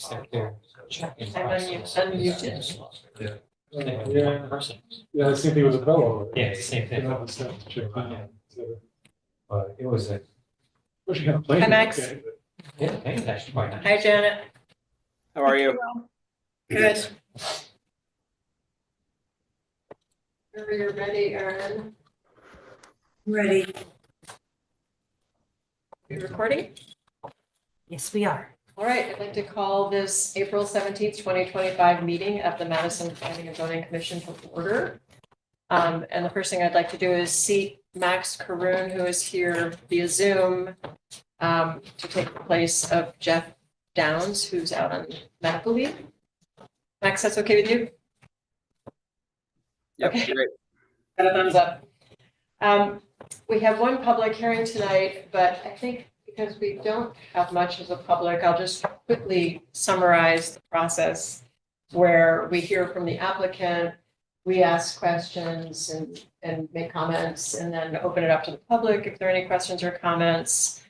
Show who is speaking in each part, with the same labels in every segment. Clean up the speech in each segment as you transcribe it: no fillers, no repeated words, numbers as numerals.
Speaker 1: They're checking.
Speaker 2: Unmuted.
Speaker 1: Yeah.
Speaker 3: Yeah, the same thing with the fellow.
Speaker 1: Yeah, it's the same thing.
Speaker 3: You know, the stuff to check in.
Speaker 1: But it was a,
Speaker 3: Well, she had plenty.
Speaker 2: Hi, Max.
Speaker 3: Okay, but-
Speaker 1: yeah, I think it's actually quite nice.
Speaker 2: Hi, Janet.
Speaker 4: How are you?
Speaker 2: Good. Are you ready, Erin?
Speaker 5: Ready.
Speaker 2: You recording?
Speaker 5: Yes, we are.
Speaker 2: All right, I'd like to call this April 17th, 2025 meeting of the Madison Planning and Zoning Commission to order. And the first thing I'd like to do is seat Max Caroon, who is here via Zoom, to take the place of Jeff Downs, who's out on medical leave. Max, that's okay with you?
Speaker 4: Yep,
Speaker 2: Okay.
Speaker 4: great.
Speaker 2: Got a thumbs up. We have one public hearing tonight, but I think because we don't have much as a public, I'll just quickly summarize the process where we hear from the applicant, we ask questions and make comments, and then open it up to the public if there are any questions or comments.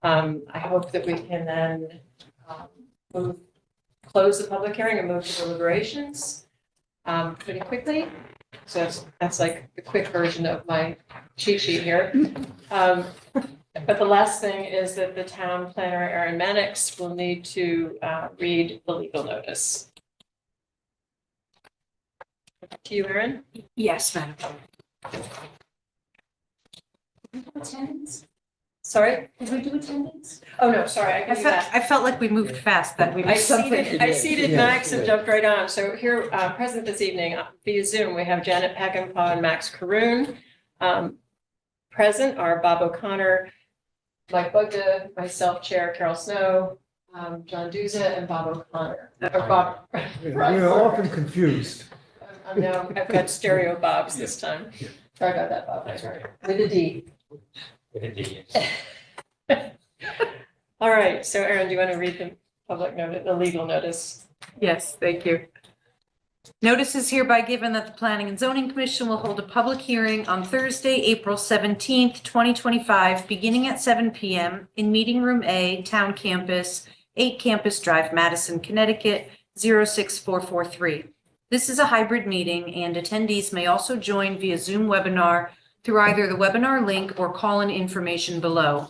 Speaker 2: I hope that we can then close the public hearing and move to deliberations pretty quickly. So that's like the quick version of my cheat sheet here. But the last thing is that the town planner, Erin Mannix, will need to read the legal notice. To you, Erin.
Speaker 5: Yes, Madam.
Speaker 2: Attendance? Sorry?
Speaker 5: Did we do attendance?
Speaker 2: Oh, no, sorry, I can do that.
Speaker 5: I felt like we moved fast, that we
Speaker 2: I
Speaker 5: missed something.
Speaker 2: seated Max and jumped right on. So here, present this evening via Zoom, we have Janet Peckinpah and Max Caroon. Present are Bob O'Connor, Mike Bugda, myself, Chair Carol Snow, John Duza, and Bob O'Connor. Or Bob.
Speaker 6: We're often confused.
Speaker 2: I'm now, I've got stereo Bobs this time. Sorry about that, Bob.
Speaker 1: That's right.
Speaker 2: With a D.
Speaker 1: Indeed.
Speaker 2: All right, so Erin, do you want to read the public notice, the legal notice?
Speaker 5: Yes, thank you. Notice is hereby given that the Planning and Zoning Commission will hold a public hearing on Thursday, April 17th, 2025, beginning at 7 p.m. in Meeting Room A, Town Campus, 8 Campus Drive, Madison, Connecticut, 06443. This is a hybrid meeting, and attendees may also join via Zoom webinar through either the webinar link or call-in information below.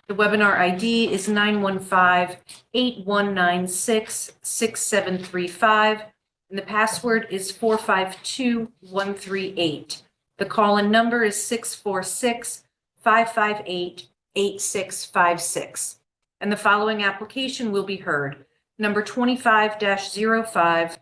Speaker 5: The webinar ID is 915-8196-6735, and the password is 452138. The call-in number is 646-558-8656. And the following application will be heard. Number 25-05,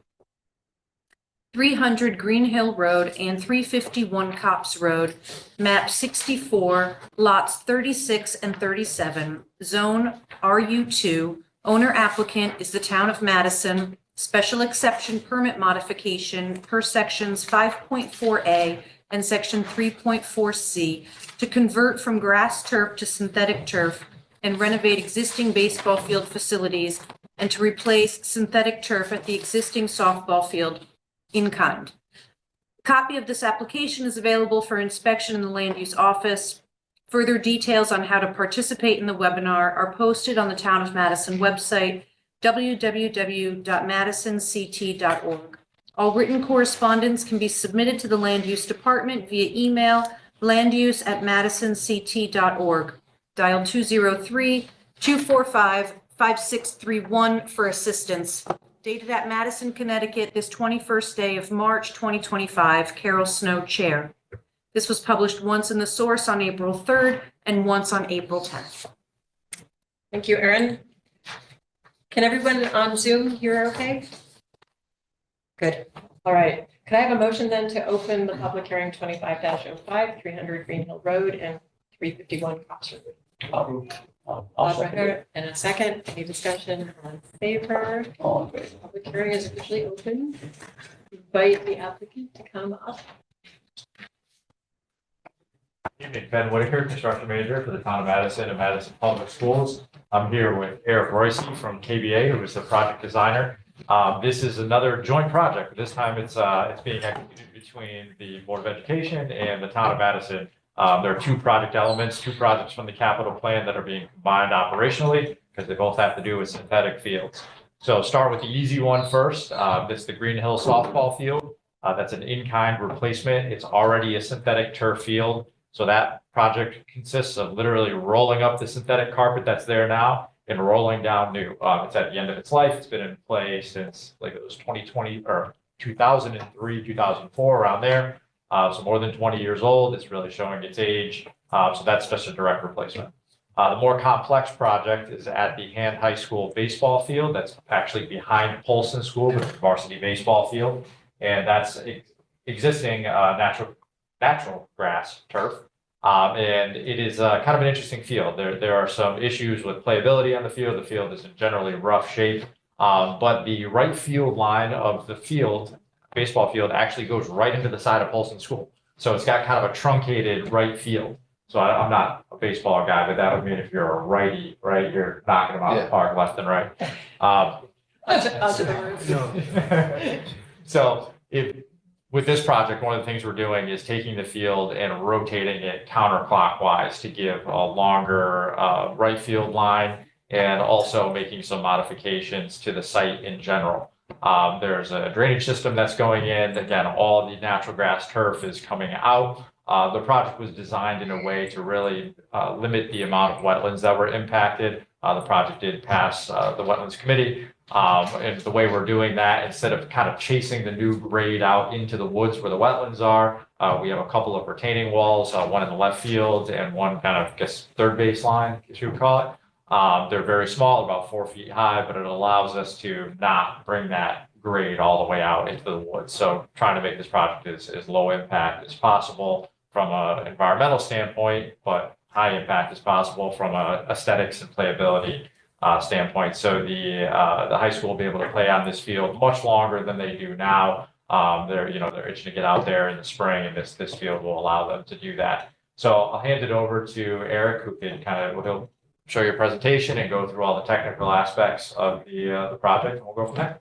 Speaker 5: 300 Green Hill Road and 351 Cops Road, map 64, lots 36 and 37, zone RU2. Owner applicant is the town of Madison. Special exception permit modification per sections 5.4A and section 3.4C to convert from grass turf to synthetic turf and renovate existing baseball field facilities and to replace synthetic turf at the existing softball field in kind. A copy of this application is available for inspection in the land use office. Further details on how to participate in the webinar are posted on the Town of Madison website, www.madisonct.org. All written correspondence can be submitted to the Land Use Department via email, landuse@madisonct.org. Dial 203-245-5631 for assistance. Dated at Madison, Connecticut, this 21st day of March, 2025, Carol Snow, Chair. This was published once in the Source on April 3rd and once on April 10th.
Speaker 2: Thank you, Erin. Can everyone on Zoom hear okay? Good. All right. Could I have a motion then to open the public hearing 25-05, 300 Green Hill Road and 351 Cops Road?
Speaker 1: I'll
Speaker 2: Bob
Speaker 1: second it.
Speaker 2: Reher, and a second. Any discussion on favor?
Speaker 1: All in favor?
Speaker 2: Public hearing is officially open. Invite the applicant to come up.
Speaker 7: Evening, Ben Whitaker, construction manager for the town of Madison and Madison Public Schools. I'm here with Eric Royce from KBA, who is the project designer. This is another joint project. This time it's being executed between the Board of Education and the town of Madison. There are two project elements, two projects from the capital plan that are being combined operationally because they both have to do with synthetic fields. So start with the easy one first. This is the Green Hill softball field. That's an in-kind replacement. It's already a synthetic turf field. So that project consists of literally rolling up the synthetic carpet that's there now and rolling down new. It's at the end of its life. It's been in play since like it was 2020 or 2003, 2004, around there. So more than 20 years old. It's really showing its age. So that's just a direct replacement. The more complex project is at the Hand High School baseball field. That's actually behind Polson School, which is the varsity baseball field. And that's existing natural grass turf. And it is kind of an interesting field. There are some issues with playability on the field. The field is in generally rough shape. But the right field line of the field, baseball field, actually goes right into the side of Polson School. So it's got kind of a truncated right field. So I'm not a baseball guy, but that would mean if you're a righty, right, you're knocking them out of the park left and right.
Speaker 2: Onto the roof.
Speaker 7: So with this project, one of the things we're doing is taking the field and rotating it counterclockwise to give a longer right field line, and also making some modifications to the site in general. There's a drainage system that's going in. Again, all the natural grass turf is coming out. The project was designed in a way to really limit the amount of wetlands that were impacted. The project did pass the Wetlands Committee. And the way we're doing that, instead of kind of chasing the new grade out into the woods where the wetlands are, we have a couple of retaining walls, one in the left field and one kind of, I guess, third baseline, as you would call it. They're very small, about 4 feet high, but it allows us to not bring that grade all the way out into the woods. So trying to make this project as low impact as possible from an environmental standpoint, but high impact as possible from a aesthetics and playability standpoint. So the high school will be able to play on this field much longer than they do now. They're itching to get out there in the spring, and this field will allow them to do that. So I'll hand it over to Eric, who can he'll show you a presentation and go through all the technical aspects of the project, and we'll go from there.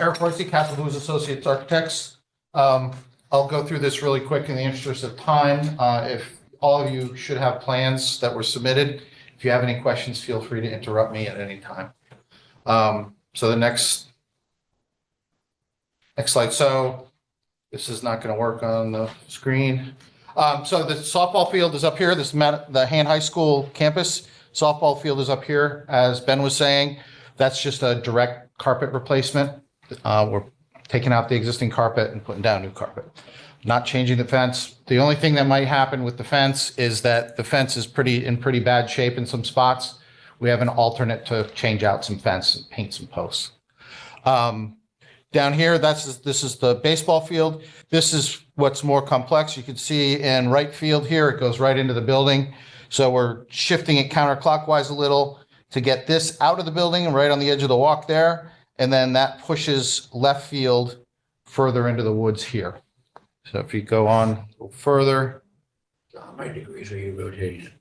Speaker 4: Eric Royce, Castle Lewis Associates Architects. I'll go through this really quick in the interest of time. If all of you should have plans that were submitted, if you have any questions, feel free to interrupt me at any time. So the next slide. So this is not going to work on the screen. So the softball field is up here. This is the Hand High School campus. Softball field is up here, as Ben was saying. That's just a direct carpet replacement. We're taking out the existing carpet and putting down new carpet. Not changing the fence. The only thing that might happen with the fence is that the fence is in pretty bad shape in some spots. We have an alternate to change out some fence and paint some posts. Down here, this is the baseball field. This is what's more complex. You can see in right field here, it goes right into the building. So we're shifting it counterclockwise a little to get this out of the building and right on the edge of the walk there. And then that pushes left field further into the woods here. So if you go on a little further.
Speaker 8: How many degrees are you rotating it?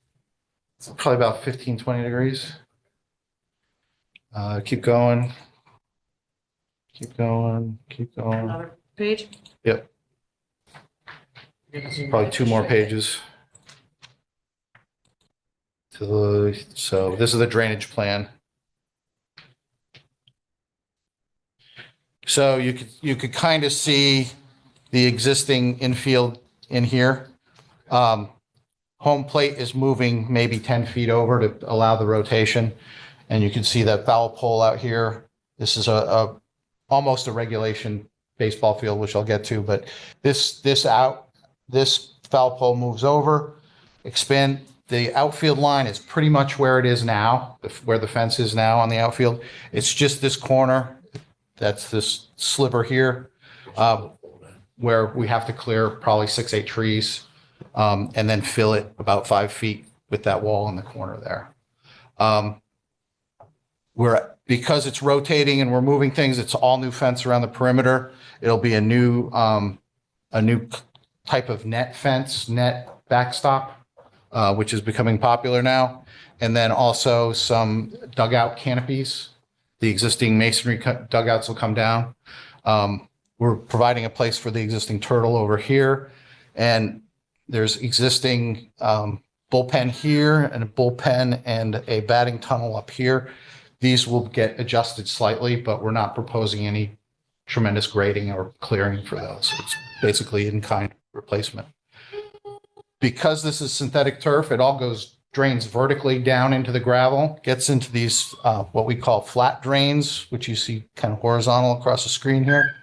Speaker 4: It's probably about 15, 20 degrees. Keep going. Keep going. Keep going.
Speaker 5: Another page.
Speaker 4: Yep. Probably 2 more pages. So this is the drainage plan. So you could kind of see the existing infield in here. Home plate is moving maybe 10 feet over to allow the rotation. And you can see that foul pole out here. This is almost a regulation baseball field, which I'll get to, but this foul pole moves over, expand. The outfield line is pretty much where it is now, where the fence is now on the outfield. It's just this corner. That's this sliver here, where we have to clear probably 6, 8 trees, and then fill it about 5 feet with that wall in the corner there. Because it's rotating and we're moving things, it's all new fence around the perimeter. It'll be a new type of net fence, net backstop, which is becoming popular now. And then also some dugout canopies. The existing masonry dugouts will come down. We're providing a place for the existing turtle over here. And there's existing bullpen here and a bullpen and a batting tunnel up here. These will get adjusted slightly, but we're not proposing any tremendous grading or clearing for those. It's basically in-kind replacement. Because this is synthetic turf, it all drains vertically down into the gravel, gets into these, what we call flat drains, which you see kind of horizontal across the screen here.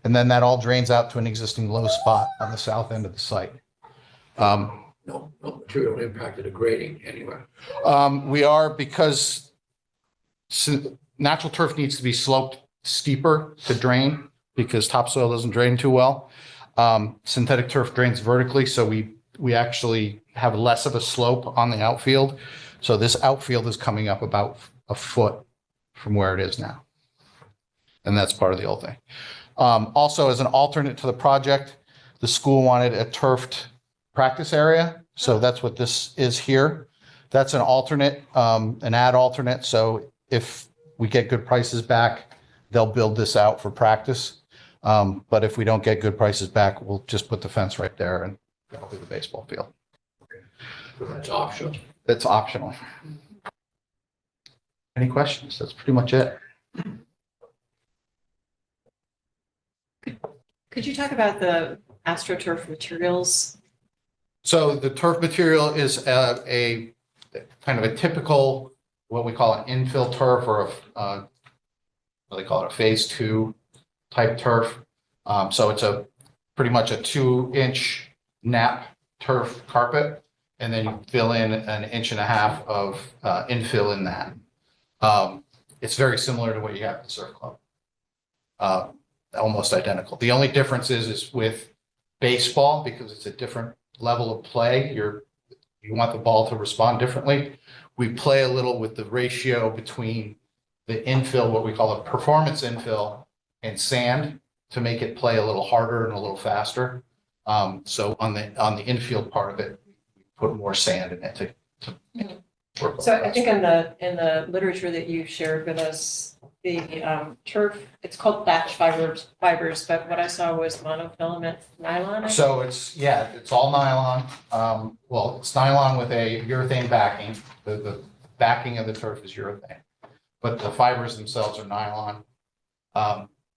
Speaker 4: And then that all drains out to an existing low spot on the south end of the site.
Speaker 8: No material impact of the grading anywhere.
Speaker 4: We are, because natural turf needs to be sloped steeper to drain because topsoil doesn't drain too well. Synthetic turf drains vertically, so we actually have less of a slope on the outfield. So this outfield is coming up about a foot from where it is now. And that's part of the old thing. Also, as an alternate to the project, the school wanted a turfed practice area. So that's what this is here. That's an alternate, an ad alternate. So if we get good prices back, they'll build this out for practice. But if we don't get good prices back, we'll just put the fence right there and that'll be the baseball field.
Speaker 8: So that's optional.
Speaker 4: That's optional. Any questions? That's pretty much it.
Speaker 2: Could you talk about the AstroTurf materials?
Speaker 4: So the turf material is a kind of a typical, what we call an infill turf or what they call it, a phase 2 type turf. So it's pretty much a 2-inch nap turf carpet, and then you fill in an 1.5 inches of infill in that. It's very similar to what you have at the surf club. Almost identical. The only difference is with baseball, because it's a different level of play. You want the ball to respond differently. We play a little with the ratio between the infill, what we call a performance infill, and sand to make it play a little harder and a little faster. So on the infield part of it, we put more sand in it to make it work.
Speaker 2: So I think in the literature that you shared with us, the turf, it's called thatch fibers, but what I saw was monofilament nylon. I think?
Speaker 4: So it's all nylon. Well, it's nylon with a urethane backing. The backing of the turf is urethane, but the fibers themselves are nylon.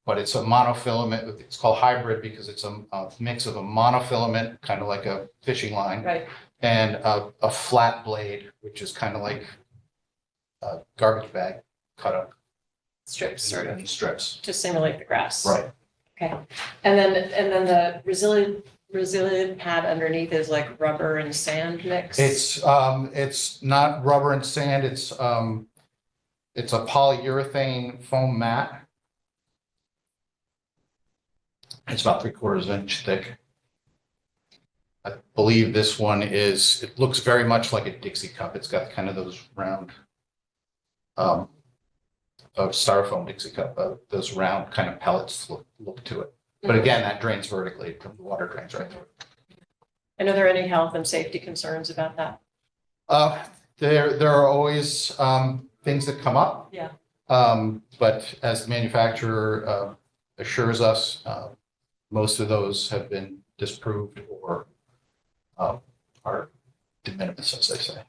Speaker 4: But it's a monofilament. It's called hybrid because it's a mix of a monofilament, kind of like a fishing line,
Speaker 2: Right,
Speaker 4: and a flat blade, which is kind of like a garbage bag cut up
Speaker 2: strips sort of
Speaker 4: in strips.
Speaker 2: to simulate the grass.
Speaker 4: Right.
Speaker 2: Okay, and then the resilient pad underneath is like rubber and sand mix?
Speaker 4: It's not rubber and sand. It's a polyurethane foam mat. It's about 3/4 inch thick. I believe this one it looks very much like a Dixie cup. It's got kind of those round, a styrofoam Dixie cup, those round kind of pellets look to it. But again, that drains vertically, the water drains right through it.
Speaker 2: And are there any health and safety concerns about that?
Speaker 4: There are always things that come up.
Speaker 2: Yeah.
Speaker 4: But as the manufacturer assures us, most of those have been disproved or are de minimis, as they say.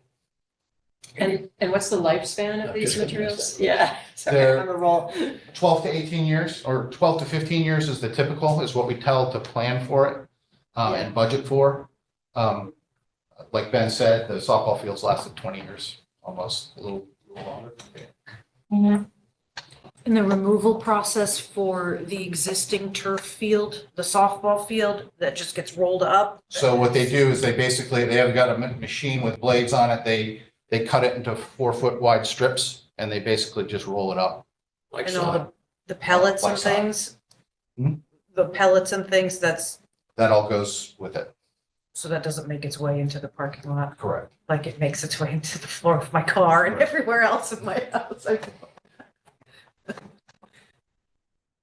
Speaker 2: And what's the lifespan of these
Speaker 8: Just gonna
Speaker 2: materials?
Speaker 8: miss
Speaker 2: Yeah, sorry,
Speaker 4: They're-
Speaker 2: I'm on a roll.
Speaker 4: 12 to 18 years or 12 to 15 years is the typical, is what we tell to plan for it and budget for. Like Ben said, the softball fields lasted 20 years, almost a little longer.
Speaker 5: And the removal process for the existing turf field, the softball field that just gets rolled up?
Speaker 4: So what they do is they have got a machine with blades on it. They cut it into 4-foot wide strips and they basically just roll it up.
Speaker 8: Like
Speaker 5: And all
Speaker 8: sod.
Speaker 5: the pellets and
Speaker 4: Like sod.
Speaker 5: things?
Speaker 4: Hmm?
Speaker 5: The pellets and things,
Speaker 4: That all goes with it.
Speaker 5: so that doesn't make its way into the parking lot,
Speaker 4: Correct.
Speaker 5: like it makes its way into the floor of my car and
Speaker 4: Right.
Speaker 5: everywhere else in my house.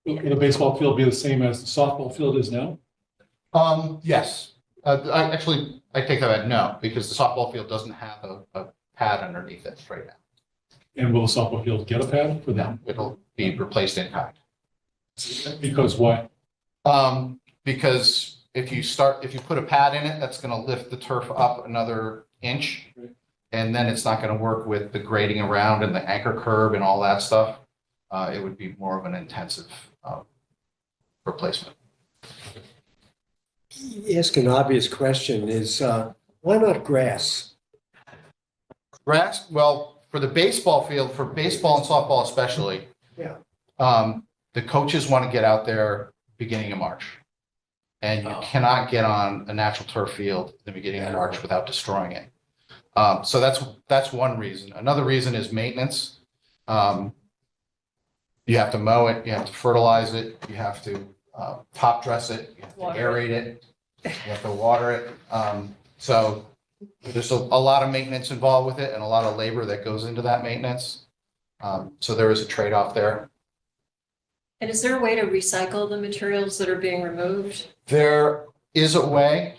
Speaker 3: Will the baseball field be the same as the softball field is now?
Speaker 4: Yes. I take that back. No, because the softball field doesn't have a pad underneath it right now.
Speaker 3: And will the softball field get a pad for
Speaker 4: No,
Speaker 3: them?
Speaker 4: it'll be replaced in kind.
Speaker 3: Because why?
Speaker 4: Because if you put a pad in it, that's gonna lift the turf up another inch. And then it's not going to work with the grading around and the anchor curb and all that stuff. It would be more of an intensive replacement.
Speaker 6: Ask an obvious question is, why not grass?
Speaker 4: Grass, well, for the baseball field, for baseball and softball especially.
Speaker 6: Yeah.
Speaker 4: The coaches want to get out there beginning of March. And you cannot get on a natural turf field at the beginning of March without destroying it. So that's one reason. Another reason is maintenance. You have to mow it, you have to fertilize it, you have to top dress it, you have to
Speaker 2: Water
Speaker 4: aerate it, you have to water it. So there's a lot of maintenance involved with it and a lot of labor that goes into that maintenance. So there is a trade-off there.
Speaker 2: And is there a way to recycle the materials that are being removed?
Speaker 4: There is a way.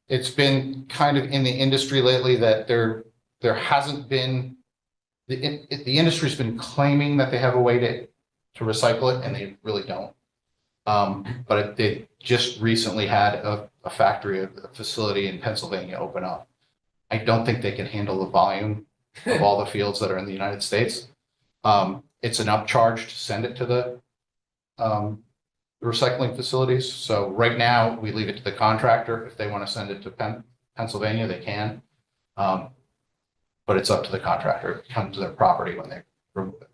Speaker 4: It's been kind of in the industry lately that there hasn't been, the industry's been claiming that they have a way to recycle it and they really don't. But they just recently had a factory, a facility in Pennsylvania open up. I don't think they can handle the volume of all the fields that are in the United States. It's an upcharge to send it to the recycling facilities. So right now, we leave it to the contractor. If they want to send it to Pennsylvania, they can. But it's up to the contractor. It comes to their property when they remove it.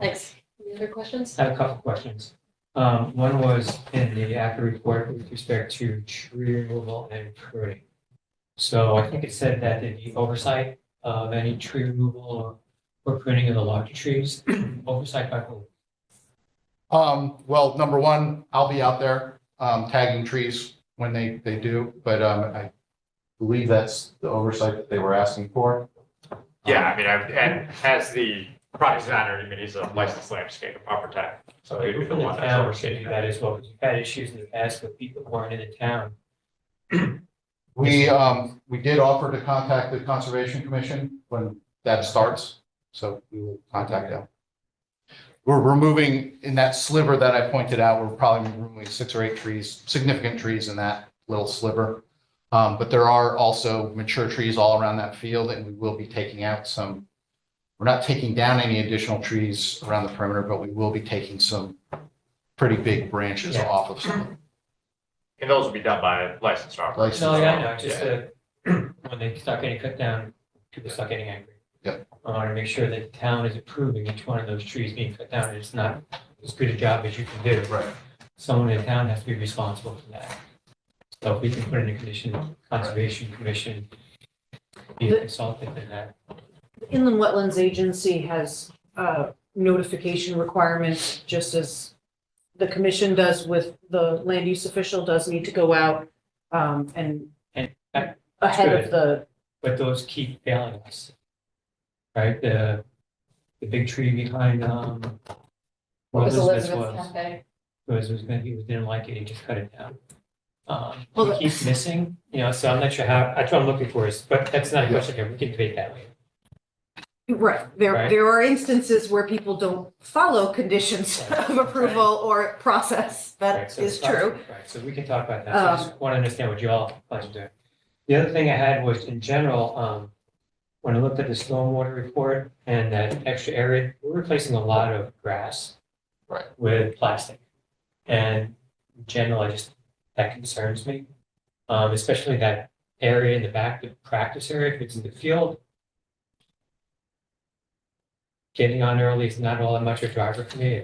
Speaker 2: Thanks. Any other questions?
Speaker 1: I have a couple questions. One was in the ACRA report with respect to tree removal and pruning. So I think it said that the oversight of any tree removal or pruning of the larger trees, oversight by who?
Speaker 4: Well, number one, I'll be out there tagging trees when they do, but I believe that's the oversight that they were asking for.
Speaker 7: Yeah, I mean, and as the project designer, I mean, he's a licensed landscape architect, so he'd be the one that's
Speaker 1: Town
Speaker 7: overseeing
Speaker 1: should do
Speaker 7: that.
Speaker 1: that as well, because we've had issues in the past with people who aren't in the town.
Speaker 4: We did offer to contact the Conservation Commission when that starts, so we will contact them. We're removing, in that sliver that I pointed out, we're probably removing 6 or 8 trees, significant trees in that little sliver. But there are also mature trees all around that field, and we will be taking out some. We're not taking down any additional trees around the perimeter, but we will be taking some pretty big branches
Speaker 1: Yeah.
Speaker 4: off of some.
Speaker 7: And those will be done by licensed architects.
Speaker 1: No, yeah, I know, just when they start getting cut down, people start getting angry.
Speaker 4: Yep.
Speaker 1: I want to make sure that the town is approving each one of those trees being cut down, and it's not as good a job as you can do.
Speaker 4: Right.
Speaker 1: Someone in the town has to be responsible for that. So if we can put in a condition, Conservation Commission, be a consultant in that.
Speaker 5: Inland Wetlands Agency has notification requirements, just as the commission does with the land use official does need to go out and
Speaker 1: And that-
Speaker 5: ahead of
Speaker 1: good.
Speaker 5: the,
Speaker 1: But those keep failing us. Right, the big tree behind,
Speaker 2: What was
Speaker 1: Elizabeth's
Speaker 2: Elizabeth
Speaker 1: was,
Speaker 2: Cafe?
Speaker 1: he didn't like it, he just cut it down.
Speaker 5: Well,
Speaker 1: He keeps missing, so I'm not sure how, that's what I'm looking for, but that's not a question here, we can debate that later.
Speaker 5: right,
Speaker 1: Right.
Speaker 5: there are instances where people don't follow conditions of approval or process.
Speaker 1: Right,
Speaker 5: That
Speaker 1: so
Speaker 5: is
Speaker 1: it's
Speaker 5: true.
Speaker 1: Right, so we can talk about that, so I just want to understand what you all plan to do. The other thing I had was, in general, when I looked at the stormwater report and that extra area, we're replacing a lot of grass.
Speaker 4: Right.
Speaker 1: With plastic. And in general, that concerns me. Especially that area in the back, the practice area, if it's in the field. Getting on early is not all that much of a driver for me.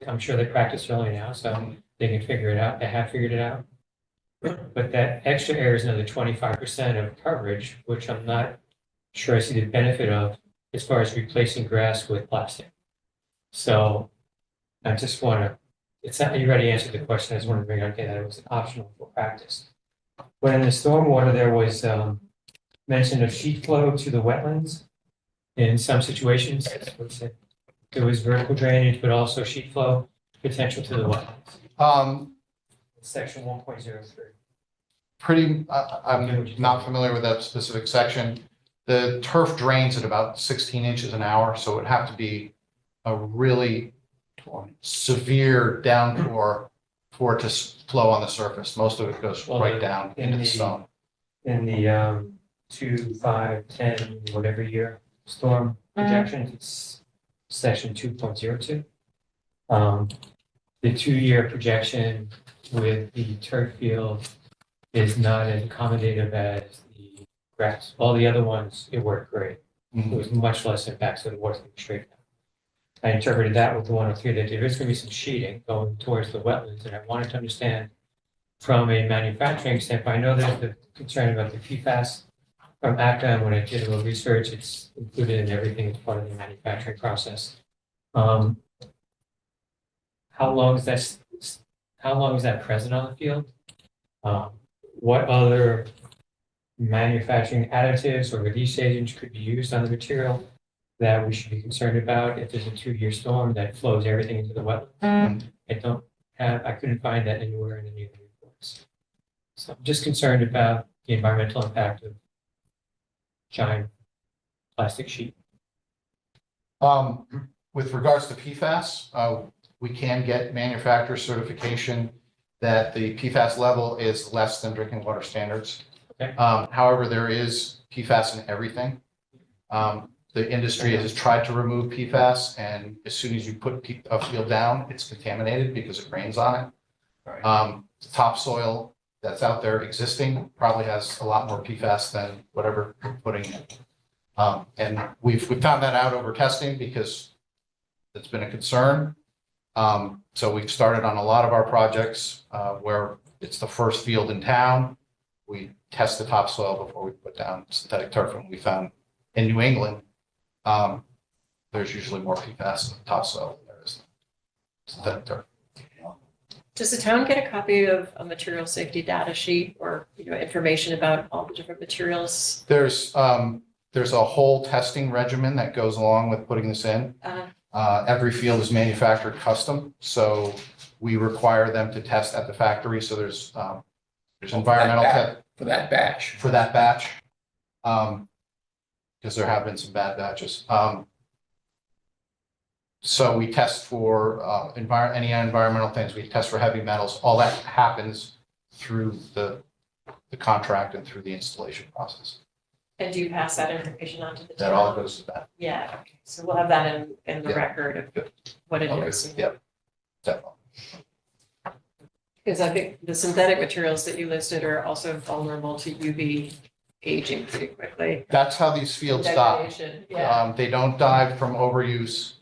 Speaker 1: I'm sure they practice early now, so they can figure it out. They have figured it out. But that extra area is another 25% of coverage, which I'm not sure I see the benefit of as far as replacing grass with plastic. So I just want to, it's not, you already answered the question. I just want to bring up, okay, that it was optional for practice. When in the stormwater, there was mention of sheet flow to the wetlands. In some situations, there was vertical drainage, but also sheet flow potential to the wetlands. Section 1.03.
Speaker 4: I'm not familiar with that specific section. The turf drains at about 16 inches an hour, so it would have to be a really severe downpour for it to flow on the surface. Most of it goes
Speaker 1: Well,
Speaker 4: right down
Speaker 1: in
Speaker 4: into the
Speaker 1: the-
Speaker 4: stone.
Speaker 1: in the 2, 5, 10, whatever year storm projections, it's section 2.02. The 2-year projection with the turf field is not as accommodative as the grass. All the other ones, it worked great. It was much less impact, so the water's going straight down. I interpreted that with the 103 that there is going to be some sheeting going towards the wetlands, and I wanted to understand from a manufacturing standpoint, I know there's the concern about the PFAS from ACTA, and when I did a little research, it's included in everything as part of the manufacturing process. How long is that present on the field? What other manufacturing additives or release agents could be used on the material that we should be concerned about if there's a 2-year storm that flows everything into the wetlands? I couldn't find that anywhere in any of the reports. So I'm just concerned about the environmental impact of giant plastic sheet.
Speaker 4: With regards to PFAS, we can get manufacturer certification that the PFAS level is less than drinking water standards.
Speaker 1: Okay.
Speaker 4: However, there is PFAS in everything. The industry has tried to remove PFAS, and as soon as you put a field down, it's contaminated because it rains on it. The topsoil that's out there existing probably has a lot more PFAS than whatever you're putting in. And we've found that out over testing because it's been a concern. So we've started on a lot of our projects where it's the first field in town. We test the topsoil before we put down synthetic turf, and we found in New England, there's usually more PFAS in the topsoil than there is synthetic turf.
Speaker 2: Does the town get a copy of a material safety data sheet or, information about all the different materials?
Speaker 4: There's a whole testing regimen that goes along with putting this in. Every field is manufactured custom, so we require them to test at the factory. So there's environmental
Speaker 8: For that batch.
Speaker 4: for that batch. Because there have been some bad batches. So we test for any environmental things. We test for heavy metals. All that happens through the contract and through the installation process.
Speaker 2: And do you pass that information on to the town?
Speaker 4: That all goes to that.
Speaker 2: Yeah, okay. So we'll have that in the
Speaker 4: Yeah.
Speaker 2: record of what it
Speaker 8: Okay.
Speaker 2: is.
Speaker 4: Yep. Definitely.
Speaker 2: Because I think the synthetic materials that you listed are also vulnerable to UV aging pretty quickly.
Speaker 4: That's how these fields die.
Speaker 2: Degradation, yeah.
Speaker 4: They don't die from overuse.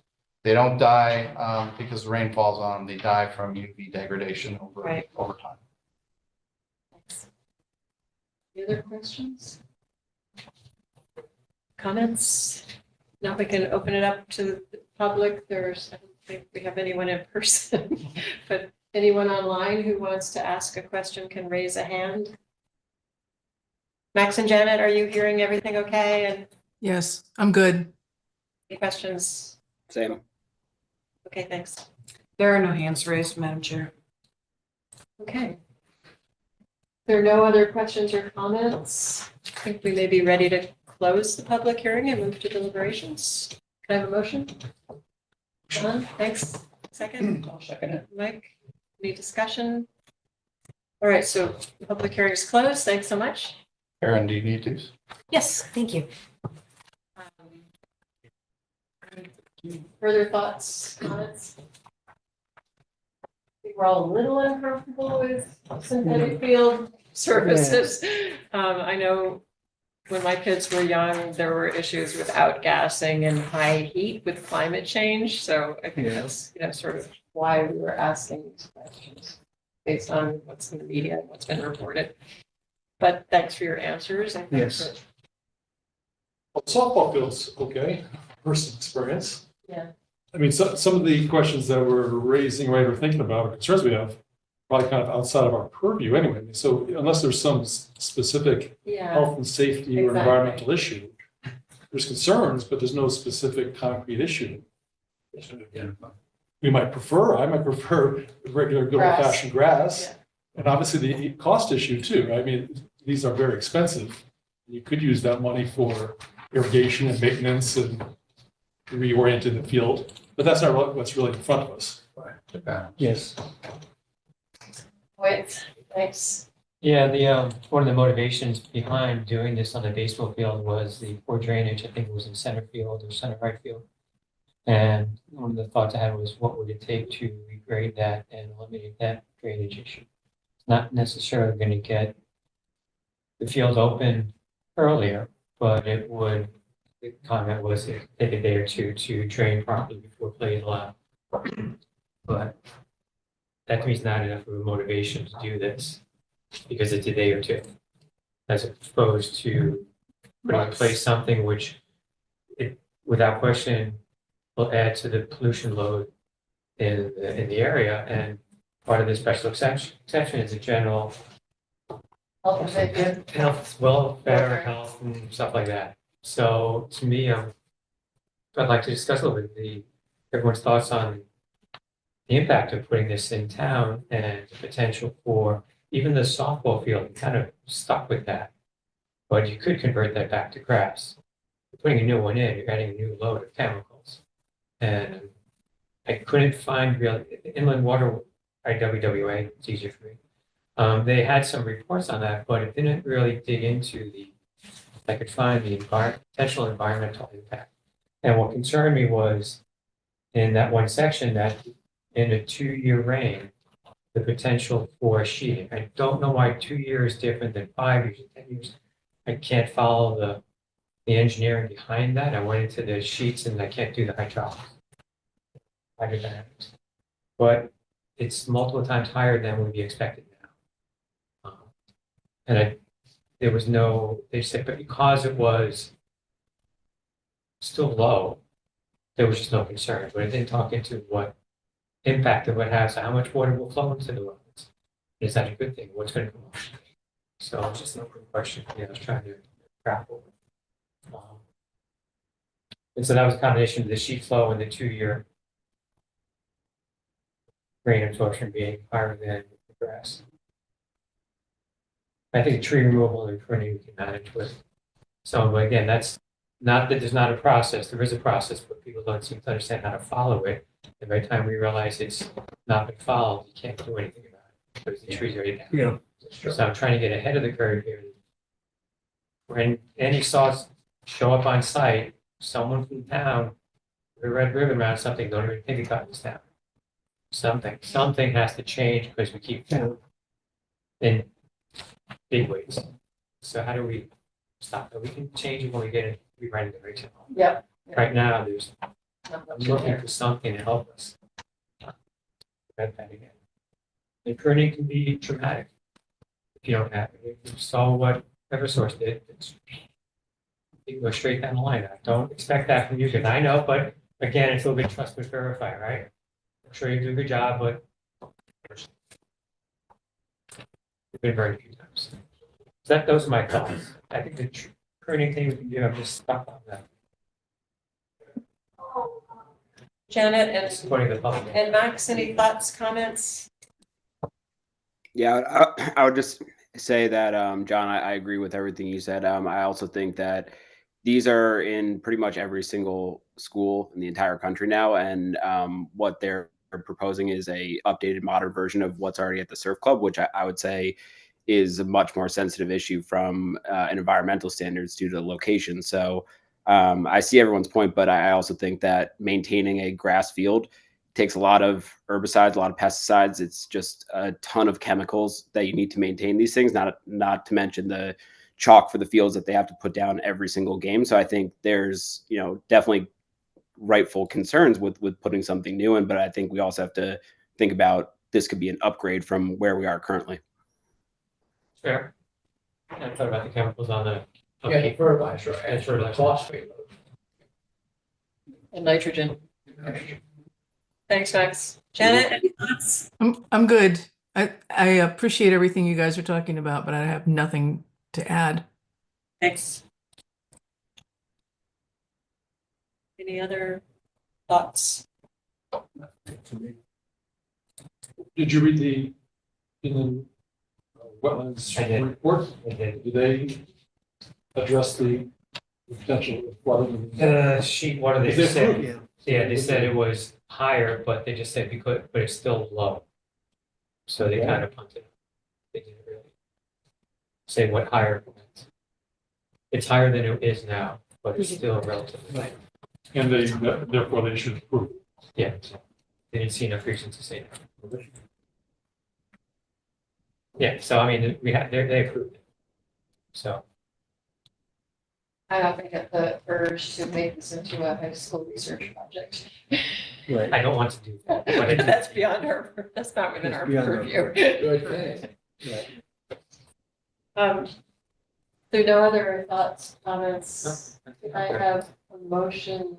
Speaker 4: They don't die because the rain falls on them. They die from UV degradation
Speaker 2: Right.
Speaker 4: over time.
Speaker 2: Any other questions? Comments? Now we can open it up to the public. I don't think we have anyone in person, but anyone online who wants to ask a question can raise a hand. Max and Janet, are you hearing everything okay? And
Speaker 9: Yes, I'm good.
Speaker 2: any questions?
Speaker 8: Same.
Speaker 2: Okay, thanks.
Speaker 5: There are no hands raised, Madam Chair.
Speaker 2: Okay. There are no other questions or comments. I think we may be ready to close the public hearing and move to deliberations. Can I have a motion? John, thanks. Second?
Speaker 8: I'll second it.
Speaker 2: Mike, any discussion? All right, so the public hearing is closed. Thanks so much.
Speaker 4: Aaron, do you need these?
Speaker 5: Yes, thank you.
Speaker 2: Further thoughts, comments? I think we're all a little uncomfortable with synthetic field services. I know when my kids were young, there were issues with outgassing and high heat with climate change. So I think that's, sort of why we were asking these questions based on what's in the media and what's been reported. But thanks for your answers. I think
Speaker 8: Yes.
Speaker 2: that-
Speaker 3: Well, softball field's okay, personal experience.
Speaker 2: Yeah.
Speaker 3: I mean, some of the questions that we're raising, right, or thinking about, or concerns we have, probably kind of outside of our purview anyway. So unless there's some specific
Speaker 2: Yeah,
Speaker 3: health and safety or
Speaker 2: Exactly.
Speaker 3: environmental issue, there's concerns, but there's no specific concrete issue. I might prefer regular good old fashioned grass.
Speaker 2: Yeah.
Speaker 3: And obviously the cost issue too. I mean, these are very expensive. You could use that money for irrigation and maintenance and reorienting the field, but that's not what's really in front of us.
Speaker 8: Yes.
Speaker 2: Wait, thanks.
Speaker 1: Yeah, one of the motivations behind doing this on the baseball field was the poor drainage. I think it was in center field or center right field. And one of the thoughts I had was, what would it take to regrade that and eliminate that drainage issue? It's not necessarily going to get the field open earlier, but it would, the comment was it'd take a day or two to drain properly before play is allowed. But that to me is not enough of a motivation to do this, because it's a day or two, as opposed to putting in place something which it, without question, will add to the pollution load in the area. And part of the special exception is a general health, welfare, health, and stuff like that. So to me, I'd like to discuss a little bit everyone's thoughts on the impact of putting this in town and the potential for even the softball field. I'm kind of stuck with that, but you could convert that back to grass. You're putting a new one in, you're adding a new load of chemicals. And I couldn't find really, Inland Water, IWWA, it's easier for me. They had some reports on that, but it didn't really dig into I could find the potential environmental impact. And what concerned me was in that one section that in a 2-year reign, the potential for sheeting. I don't know why 2 years is different than 5 years and 10 years. I can't follow the engineering behind that. I went into the sheets and I can't do the hydraulics. Hydrodynamics. But it's multiple times higher than would be expected now. And there was no, they said, but because it was still low, there was just no concern. But it didn't talk into what impact it would have, so how much water will flow into the roads. Is that a good thing? What's going to come off? So it's just an open question. I was trying to grapple with. And so that was a combination of the sheet flow and the 2-year rain absorption being higher than the grass. I think tree removal and pruning we can manage with. So again, that's not that there's not a process. There is a process, but people don't seem to understand how to follow it. And by the time we realize it's not been followed, you can't do anything about it because the tree's already down.
Speaker 6: Yeah.
Speaker 1: So I'm trying to get ahead of the curve here. When any saws show up on site, someone from town with a red ribbon around something, don't even think about this down. Something has to change because we keep down in big ways. So how do we stop that? We can change it when we get it, we write it right now.
Speaker 2: Yep.
Speaker 1: Right now, I'm
Speaker 2: Not much
Speaker 1: looking
Speaker 2: there.
Speaker 1: for something to help us. Prevent that again. And pruning can be traumatic if you don't have it. If you saw what Eversource did, you can go straight down the line. I don't expect that from you because I know, but again, it's a little bit trust but verify, right? I'm sure you do a good job, but it's been very few times. So those are my thoughts. I think the pruning thing we can do, I'm just stuck on that.
Speaker 2: Janet
Speaker 1: Supporting the public.
Speaker 2: and Max, any thoughts, comments?
Speaker 9: Yeah, I would just say that, John, I agree with everything you said. I also think that these are in pretty much every single school in the entire country now. And what they're proposing is a updated modern version of what's already at the surf club, which I would say is a much more sensitive issue from an environmental standards due to the location. So I see everyone's point, but I also think that maintaining a grass field takes a lot of herbicides, a lot of pesticides. It's just a ton of chemicals that you need to maintain these things, not to mention the chalk for the fields that they have to put down every single game. So I think there's, definitely rightful concerns with putting something new in, but I think we also have to think about this could be an upgrade from where we are currently.
Speaker 1: Fair. I thought about the chemicals on the.
Speaker 8: Yeah, the fertilizer,
Speaker 1: And
Speaker 8: and
Speaker 1: fertilizer.
Speaker 8: phosphate.
Speaker 2: And nitrogen. Thanks, Max. Janet, any thoughts?
Speaker 10: I'm good. I appreciate everything you guys are talking about, but I have nothing to add.
Speaker 2: Thanks. Any other thoughts?
Speaker 3: Did you read the inland wetlands
Speaker 1: I did.
Speaker 3: report?
Speaker 1: Okay.
Speaker 3: Do they address the potential of flooding?
Speaker 1: Sheet, what do they
Speaker 3: Is it
Speaker 1: say?
Speaker 3: approved?
Speaker 1: Yeah, they said it was higher, but they just said but it's still low. So they
Speaker 3: Okay.
Speaker 1: kind of punted. They didn't really. say what higher. It's higher than it is now, but it's still relatively high.
Speaker 3: And they, therefore they should approve.
Speaker 1: Yeah. They didn't see enough reason to say no. Yeah, so I mean, they approved it. So,
Speaker 2: I often get the urge to make this into a high school research project.
Speaker 6: Right.
Speaker 1: I don't want to do that, but I do.
Speaker 2: That's beyond our, that's not within our
Speaker 6: Beyond our
Speaker 2: purview.
Speaker 8: Good.
Speaker 6: Right.
Speaker 2: There are no other thoughts, comments?
Speaker 1: No, I think
Speaker 2: I
Speaker 1: I'm good.
Speaker 2: have a motion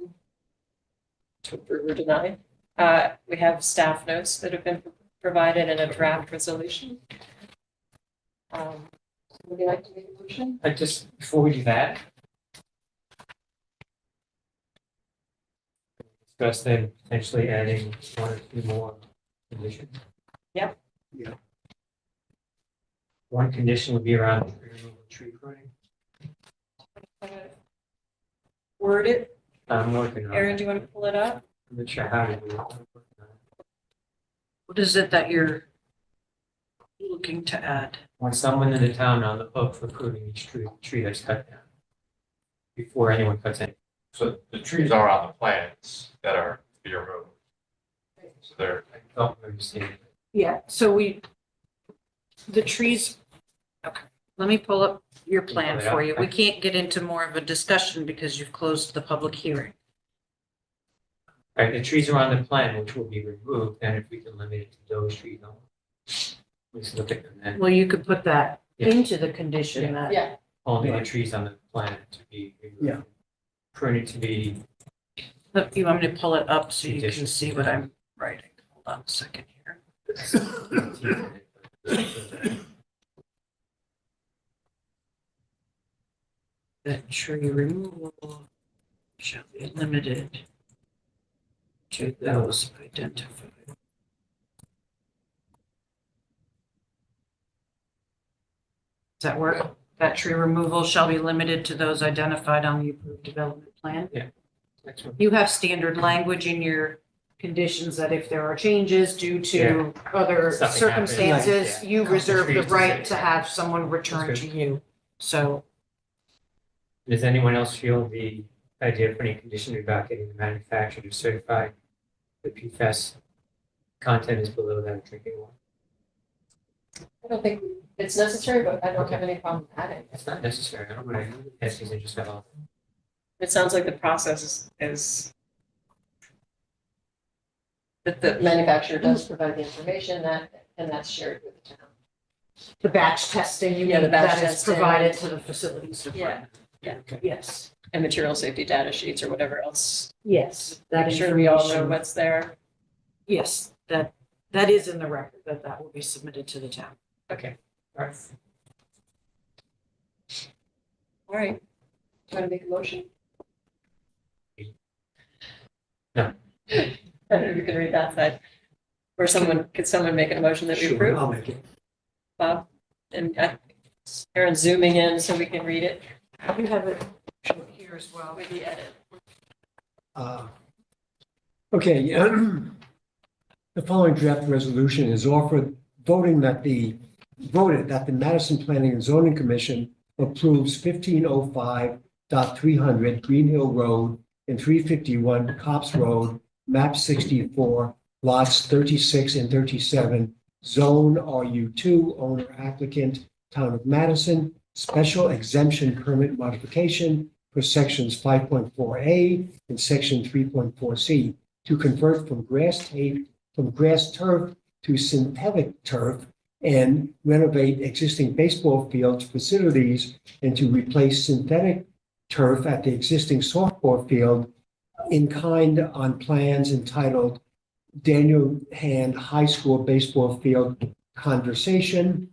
Speaker 2: to approve or deny. We have staff notes that have been provided in a draft resolution. Would you like to make a motion?
Speaker 1: I just, before we do that. Discuss then potentially adding one or two more conditions.
Speaker 2: Yep.
Speaker 6: Yeah.
Speaker 1: One condition would be around tree pruning.
Speaker 2: Word it.
Speaker 1: I'm working on it.
Speaker 2: Erin, do you want to pull it up?
Speaker 1: I'm not sure how to do it.
Speaker 5: What is it that you're looking to add?
Speaker 1: Want someone in the town on the hook for pruning each tree that's cut down. Before anyone cuts any.
Speaker 7: So the trees are on the plans that are to be removed. So they're,
Speaker 1: I don't understand.
Speaker 5: Yeah, so the trees, okay, let me pull up your plan for you. We can't get into more of a discussion because you've closed the public hearing.
Speaker 1: Right, the trees are on the plan, which will be removed, and if we can limit it to those trees only. Let's look at them then.
Speaker 5: Well, you could put that
Speaker 1: Yeah.
Speaker 5: into the condition that.
Speaker 2: Yeah.
Speaker 1: Only the trees on the plan to be removed.
Speaker 6: Yeah.
Speaker 1: Pruning to be,
Speaker 5: Look, you want me to pull it up so you can
Speaker 1: Conditions.
Speaker 5: see what I'm writing? Hold on a second here. That tree removal shall be limited to those identified. Does that work? That tree removal shall be limited to those identified on the approved development plan?
Speaker 1: next one.
Speaker 5: You have standard language in your conditions that if there are changes due to other
Speaker 1: Something happens.
Speaker 5: circumstances,
Speaker 1: Yeah.
Speaker 5: you reserve the
Speaker 1: Trees to
Speaker 5: right
Speaker 1: say.
Speaker 5: to have someone return
Speaker 1: That's
Speaker 5: to
Speaker 1: good.
Speaker 5: you. So
Speaker 1: Does anyone else feel the idea of putting a condition about getting the manufacturer to certify the PFAS content is below that of drinking water?
Speaker 2: I don't think it's necessary, but I don't have any problem adding it.
Speaker 1: It's not necessary. I don't know. That's just interesting.
Speaker 2: It sounds like the process is that the manufacturer does provide the information that, and that's shared with the town.
Speaker 5: the batch testing, you
Speaker 2: Yeah, the
Speaker 5: mean,
Speaker 2: batch
Speaker 5: that is
Speaker 2: testing.
Speaker 5: provided to the facilities
Speaker 2: Yeah,
Speaker 5: department? Yes,
Speaker 2: and material safety data sheets or whatever else.
Speaker 5: yes. That
Speaker 2: Make sure we all know
Speaker 5: information-
Speaker 2: what's there.
Speaker 5: Yes, that is in the record, that will be submitted to the town.
Speaker 2: Okay,
Speaker 1: All right.
Speaker 2: all right. Do you want to make a motion?
Speaker 1: No.
Speaker 2: I don't know if you can read that side. Or could someone make a motion that we
Speaker 6: Sure,
Speaker 2: approve?
Speaker 6: I'll make it.
Speaker 2: Bob? And Aaron's zooming in so we can read it
Speaker 5: You have it here as well.
Speaker 2: with the edit.
Speaker 6: Okay, the following draft resolution is offered, voted that the Madison Planning and Zoning Commission approves 1505.300 Green Hill Road and 351 Cops Road, map 64, lots 36 and 37, zone RU2, owner applicant, Town of Madison, special exemption permit modification for sections 5.4A and section 3.4C to convert from grass turf to synthetic turf and renovate existing baseball field facilities and to replace synthetic turf at the existing softball field in kind on plans entitled Daniel Hand High School Baseball Field Conversion,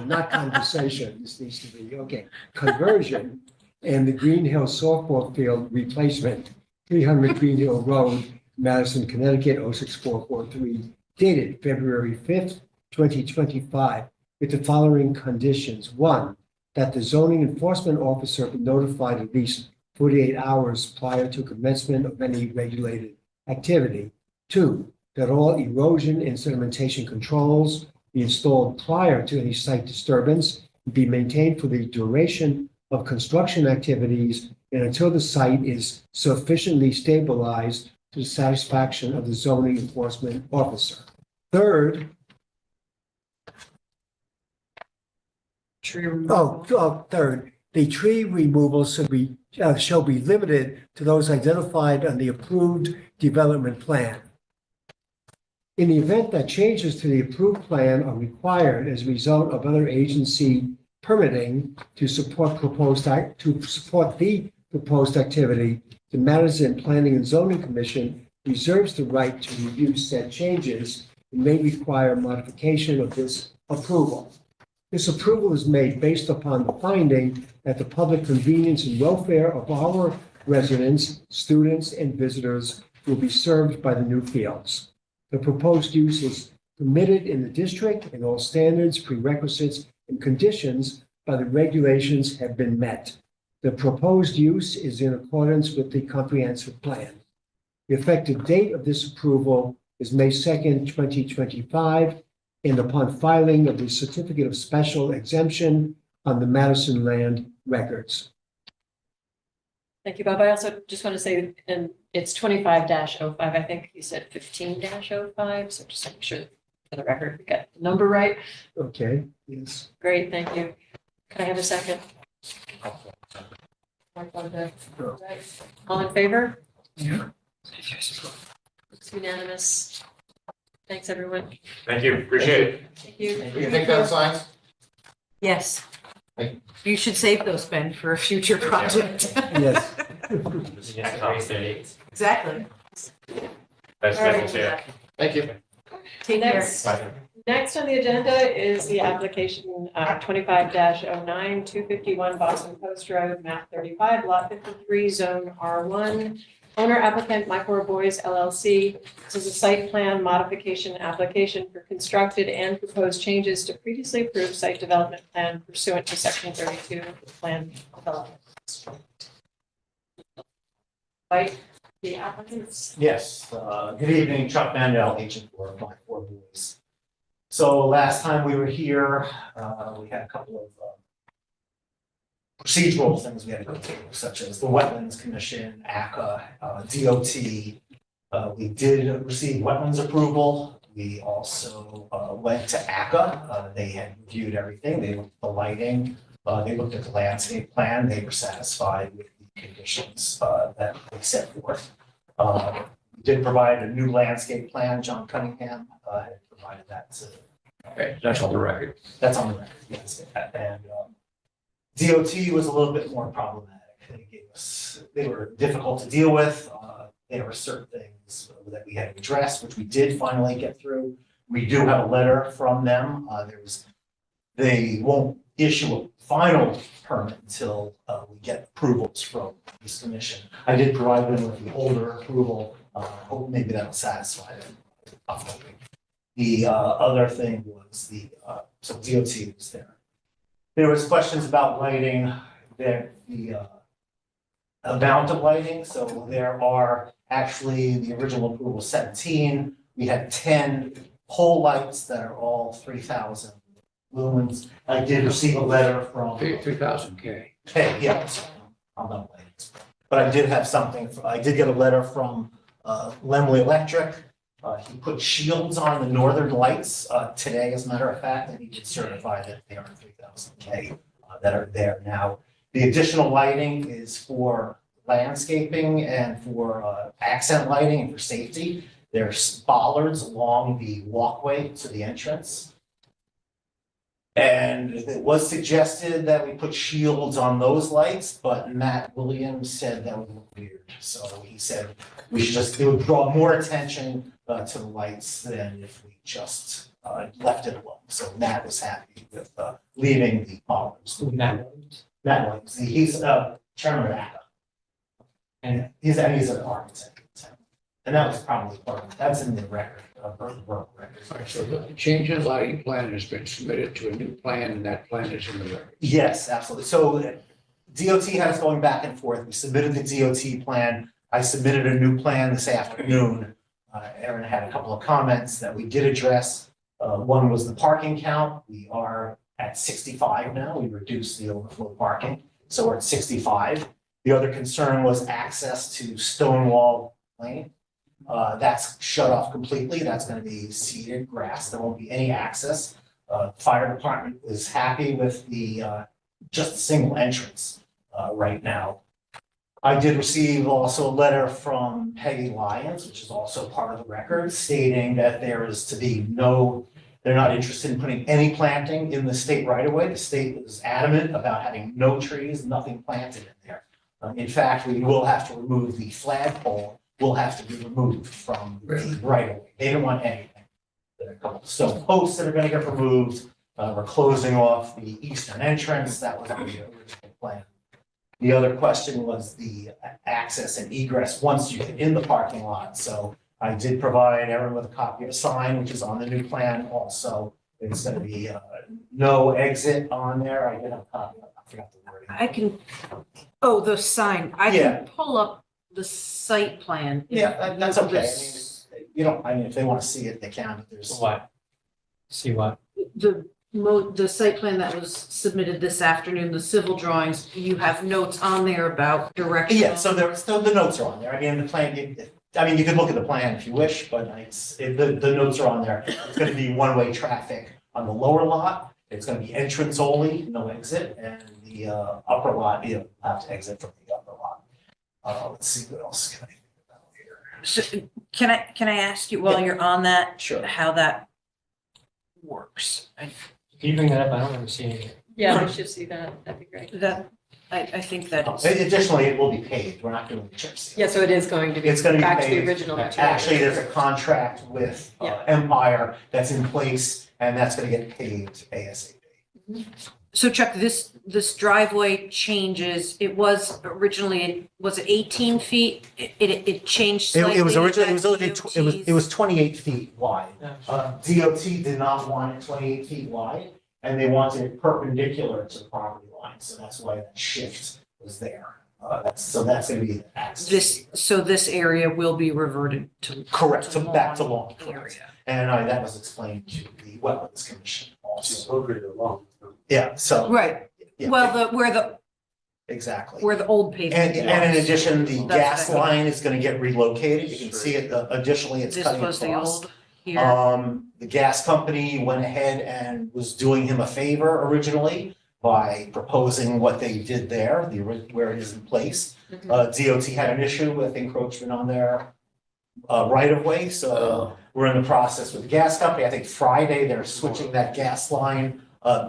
Speaker 6: not conversation. This needs to be, okay, conversion, and the Green Hill Softball Field replacement, 300 Green Hill Road, Madison, Connecticut, 06443, dated February 5th, 2025, with the following conditions. One, that the zoning enforcement officer be notified at least 48 hours prior to commencement of any regulated activity. Two, that all erosion and sedimentation controls be installed prior to any site disturbance, and be maintained for the duration of construction activities and until the site is sufficiently stabilized to the satisfaction of the zoning enforcement officer. Third,
Speaker 5: Tree removal.
Speaker 6: third, the tree removal shall be limited to those identified on the approved development plan. In the event that changes to the approved plan are required as a result of other agency permitting to support the proposed activity, the Madison Planning and Zoning Commission reserves the right to review said changes and may require modification of this approval. This approval is made based upon the finding that the public convenience and welfare of our residents, students, and visitors will be served by the new fields. The proposed use is permitted in the district and all standards, prerequisites, and conditions by the regulations have been met. The proposed use is in accordance with the comprehensive plan. The effective date of this approval is May 2nd, 2025, and upon filing of the certificate of special exemption on the Madison Land Records.
Speaker 2: Thank you, Bob. I also just want to say, and it's 25-05. I think you said 15-05. So just to make sure for the record, we got the number right.
Speaker 6: Okay, yes.
Speaker 2: Great, thank you. Can I have a second? All in favor?
Speaker 8: Yeah.
Speaker 2: It's unanimous. Thanks, everyone.
Speaker 7: Thank you, appreciate it.
Speaker 2: Thank you.
Speaker 4: You take down signs?
Speaker 5: Yes.
Speaker 8: Thank
Speaker 5: You should save those, Ben, for a future project.
Speaker 6: Yes.
Speaker 5: Exactly.
Speaker 7: Nice
Speaker 2: All right.
Speaker 7: to see you.
Speaker 8: Thank you.
Speaker 5: Take care.
Speaker 2: Next on the agenda is the application 25-09, 251 Boston Post Road, map 35, lot 53, zone R1. Owner applicant Michael Boys LLC. This is a site plan modification application for constructed and proposed changes to previously approved site development plan pursuant to section 32 of the plan development. Right, the applicants.
Speaker 11: Yes, good evening, Chuck Mandel, agent for My Four Boys. So last time we were here, we had a couple of procedural things we had to go through, such as the Wetlands Commission, ACA, DOT. We did receive wetlands approval. We also went to ACA. They had reviewed everything. They looked at the lighting. They looked at the landscape plan. They were satisfied with the conditions that they set forth. We did provide a new landscape plan. John Cunningham had provided that to.
Speaker 8: Okay, that's on the record.
Speaker 11: That's on the record, yes. And DOT was a little bit more problematic. They were difficult to deal with. There were certain things that we had to address, which we did finally get through. We do have a letter from them. They won't issue a final permit until we get approvals from this commission. I did provide them with the older approval. Hope maybe that'll satisfy them. I'm hoping. The other thing was so DOT was there. There was questions about lighting, the amount of lighting. So there are actually the original approval 17. We had 10 pole lights that are all 3,000 lumens. I did receive a letter from.
Speaker 8: 3,000 K.
Speaker 11: Okay, yeah, so I'm not lighting. But I did have something. I did get a letter from Lemley Electric. He put shields on the northern lights today, as a matter of fact, and he did certify that they are 3,000 K that are there now. The additional lighting is for landscaping and for accent lighting and for safety. There's bollards along the walkway to the entrance. And it was suggested that we put shields on those lights, but Matt Williams said that would look weird. So he said we should it would draw more attention to the lights than if we just left it alone. So Matt was happy with leaving the bollards. Matt Williams, he's chairman of ACA. And he's an architect. And that was probably that's in the record, record.
Speaker 8: All right, so the change in lighting plan has been submitted to a new plan, and that plan is in the record.
Speaker 11: Yes, absolutely. So DOT has going back and forth. We submitted the DOT plan. I submitted a new plan this afternoon. Aaron had a couple of comments that we did address. One was the parking count. We are at 65 now. We reduced the overflow parking, so we're at 65. The other concern was access to Stonewall Lane. That's shut off completely. That's going to be seeded grass. There won't be any access. Fire department is happy with the just a single entrance right now. I did receive also a letter from Peggy Lyons, which is also part of the record, stating that there is to be no, they're not interested in putting any planting in the state right away. The state is adamant about having no trees, nothing planted in there. In fact, we will have to remove the flagpole, will have to be removed from the right of way. They don't want anything. There are a couple of stone posts that are gonna get removed. We're closing off the eastern entrance. That was the original plan. The other question was the access and egress once you get in the parking lot. So I did provide everyone with a copy of a sign, which is on the new plan also. It's gonna be no exit on there. I did have a copy, I forgot the wording.
Speaker 5: I can, oh, the sign, I
Speaker 11: Yeah.
Speaker 5: can pull up the site plan.
Speaker 11: Yeah, that's okay. I mean,
Speaker 5: This-
Speaker 11: I mean, if they want to see it, they can, but there's.
Speaker 1: What? See what?
Speaker 5: The site plan that was submitted this afternoon, the civil drawings, you have notes on there about direction.
Speaker 11: Yeah, so the notes are on there. I mean, the plan, I mean, you could look at the plan if you wish, but the notes are on there. It's gonna be one-way traffic on the lower lot. It's gonna be entrance only, no exit, and the upper lot, you'll have to exit from the upper lot. Let's see, what else can I think about here?
Speaker 5: So, can I ask you while you're on that?
Speaker 11: Sure.
Speaker 5: How that works?
Speaker 1: Can you bring that up? I don't remember seeing it.
Speaker 2: Yeah, we should see that. That'd be great.
Speaker 5: I think that is.
Speaker 11: Additionally, it will be paved. We're not doing the chip seal.
Speaker 2: Yeah, so it is going to be
Speaker 11: It's gonna be
Speaker 2: back to the
Speaker 11: paved.
Speaker 2: original material.
Speaker 11: Actually, there's a contract with
Speaker 2: Yeah.
Speaker 11: Empire that's in place, and that's gonna get paved ASAP.
Speaker 5: So Chuck, this driveway changes, it was originally, was it 18 feet? It changed slightly?
Speaker 11: It was originally,
Speaker 5: That's
Speaker 11: it was 28 feet wide.
Speaker 1: Yeah.
Speaker 11: DOT did not want it 28 feet wide, and they wanted it perpendicular to the property line, so that's why that shift was there. So that's gonna be access.
Speaker 5: this area will be reverted to.
Speaker 11: Correct, so back to lawn,
Speaker 5: area.
Speaker 11: correct. And that was explained to the Wetlands Commission also.
Speaker 3: Appropriate along.
Speaker 11: Yeah, so.
Speaker 5: Right,
Speaker 11: yeah,
Speaker 5: well,
Speaker 11: Exactly.
Speaker 5: where the old pavement.
Speaker 11: And in addition, the
Speaker 5: That's
Speaker 11: gas
Speaker 5: what I mean.
Speaker 11: line is gonna get relocated. You can see it, additionally, it's
Speaker 5: This
Speaker 11: cutting
Speaker 5: was the
Speaker 11: across.
Speaker 5: old here.
Speaker 11: The gas company went ahead and was doing him a favor originally by proposing what they did there, where it is in place. DOT had an issue with encroachment on their right of way, so we're in the process with the gas company. I think Friday, they're switching that gas line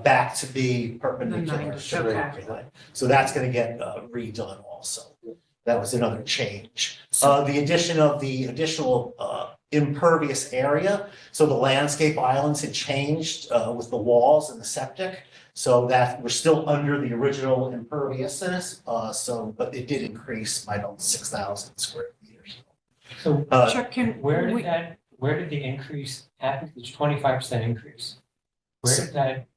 Speaker 11: back to be perpendicular to the
Speaker 5: Okay.
Speaker 11: property line. So that's gonna get redone also. That was another change. The addition of the additional impervious area, so the landscape islands had changed with the walls and the septic. So that we're still under the original imperviousness, but it did increase by about 6,000 square meters.
Speaker 1: So
Speaker 5: Chuck,
Speaker 1: where did the increase happen? It's 25% increase. Where did that,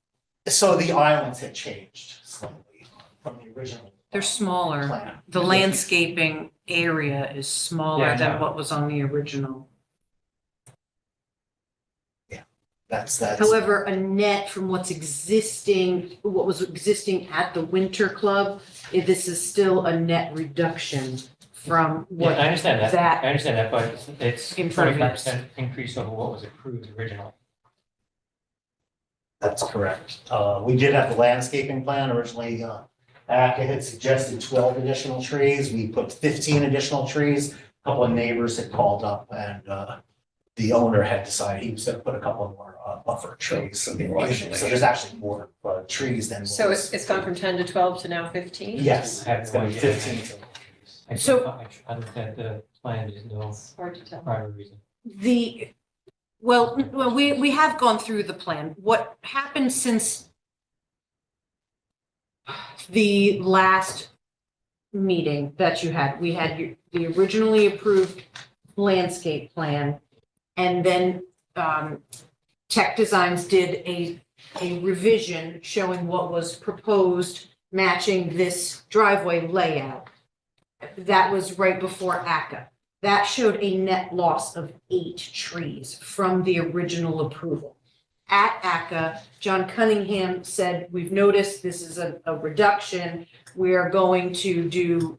Speaker 11: So the islands had changed slightly from the original.
Speaker 5: They're smaller.
Speaker 11: Plan.
Speaker 5: The landscaping area is smaller
Speaker 1: Yeah, I
Speaker 5: than
Speaker 1: know.
Speaker 5: what was on the original.
Speaker 11: That's.
Speaker 5: However, a net from what was existing at the Winter Club, this is still a net reduction from
Speaker 1: yeah, I
Speaker 5: what,
Speaker 1: understand that.
Speaker 5: that-
Speaker 1: I understand that, but it's
Speaker 5: Impervious.
Speaker 1: 25% increase over what was approved originally.
Speaker 11: That's correct. We did have the landscaping plan originally. ACA had suggested 12 additional trees. We put 15 additional trees. A couple of neighbors had called up and the owner had decided he was going to put a couple more buffer trees. So there's actually more trees than.
Speaker 2: So
Speaker 11: was-
Speaker 2: it's gone from 10 to 12 to now 15?
Speaker 11: Yes, it's going to be 15.
Speaker 5: So-
Speaker 1: I looked at the plan, there's no
Speaker 2: It's hard to tell.
Speaker 1: prior reason.
Speaker 5: well, we have gone through the plan. What happened since the last meeting that you had? We had the originally approved landscape plan, and then Tech Designs did a revision showing what was proposed, matching this driveway layout. That was right before ACA. That showed a net loss of 8 trees from the original approval. at ACA. John Cunningham said, we've noticed this is a reduction. We are going to do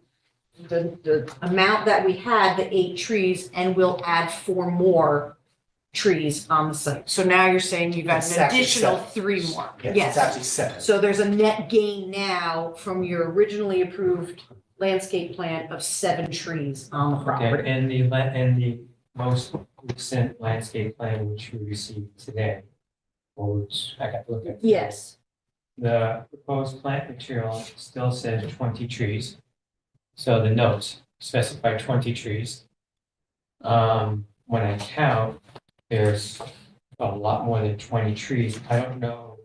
Speaker 5: the amount that we had, the 8 trees, and we'll add 4 more trees on the site. So now you're saying you've got
Speaker 11: It's
Speaker 5: an
Speaker 11: actually
Speaker 5: additional
Speaker 11: 7.
Speaker 5: 3 more?
Speaker 11: Yes,
Speaker 5: Yes.
Speaker 11: it's actually 7.
Speaker 5: So there's a net gain now from your originally approved landscape plan of 7 trees on the
Speaker 1: Okay,
Speaker 5: property.
Speaker 1: and the most recent landscape plan which we received today, or which I got to look at.
Speaker 5: Yes.
Speaker 1: The proposed plant material still says 20 trees. So the notes specify 20 trees. When I count, there's a lot more than 20 trees. I don't know.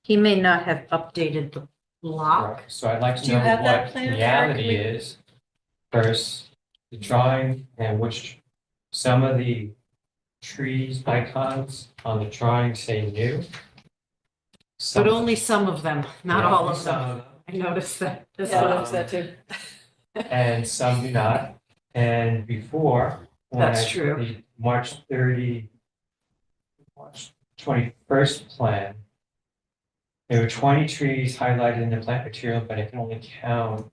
Speaker 5: He may not have updated the block.
Speaker 1: So I'd like
Speaker 2: Do
Speaker 1: to
Speaker 2: you
Speaker 1: know
Speaker 2: have that
Speaker 1: what
Speaker 2: plan, Eric?
Speaker 1: reality
Speaker 2: Can we-
Speaker 1: is versus the drawing and which some of the trees icons on the drawing say new.
Speaker 5: But only some of them, not
Speaker 1: Yeah,
Speaker 5: all of
Speaker 1: some
Speaker 5: them. I noticed that. That's
Speaker 2: Yeah, I
Speaker 5: what I
Speaker 2: noticed that too.
Speaker 1: And some do not. And before, when
Speaker 5: That's
Speaker 1: I
Speaker 5: true.
Speaker 1: put the March 21st plan, there were 20 trees highlighted in the plant material, but I can only count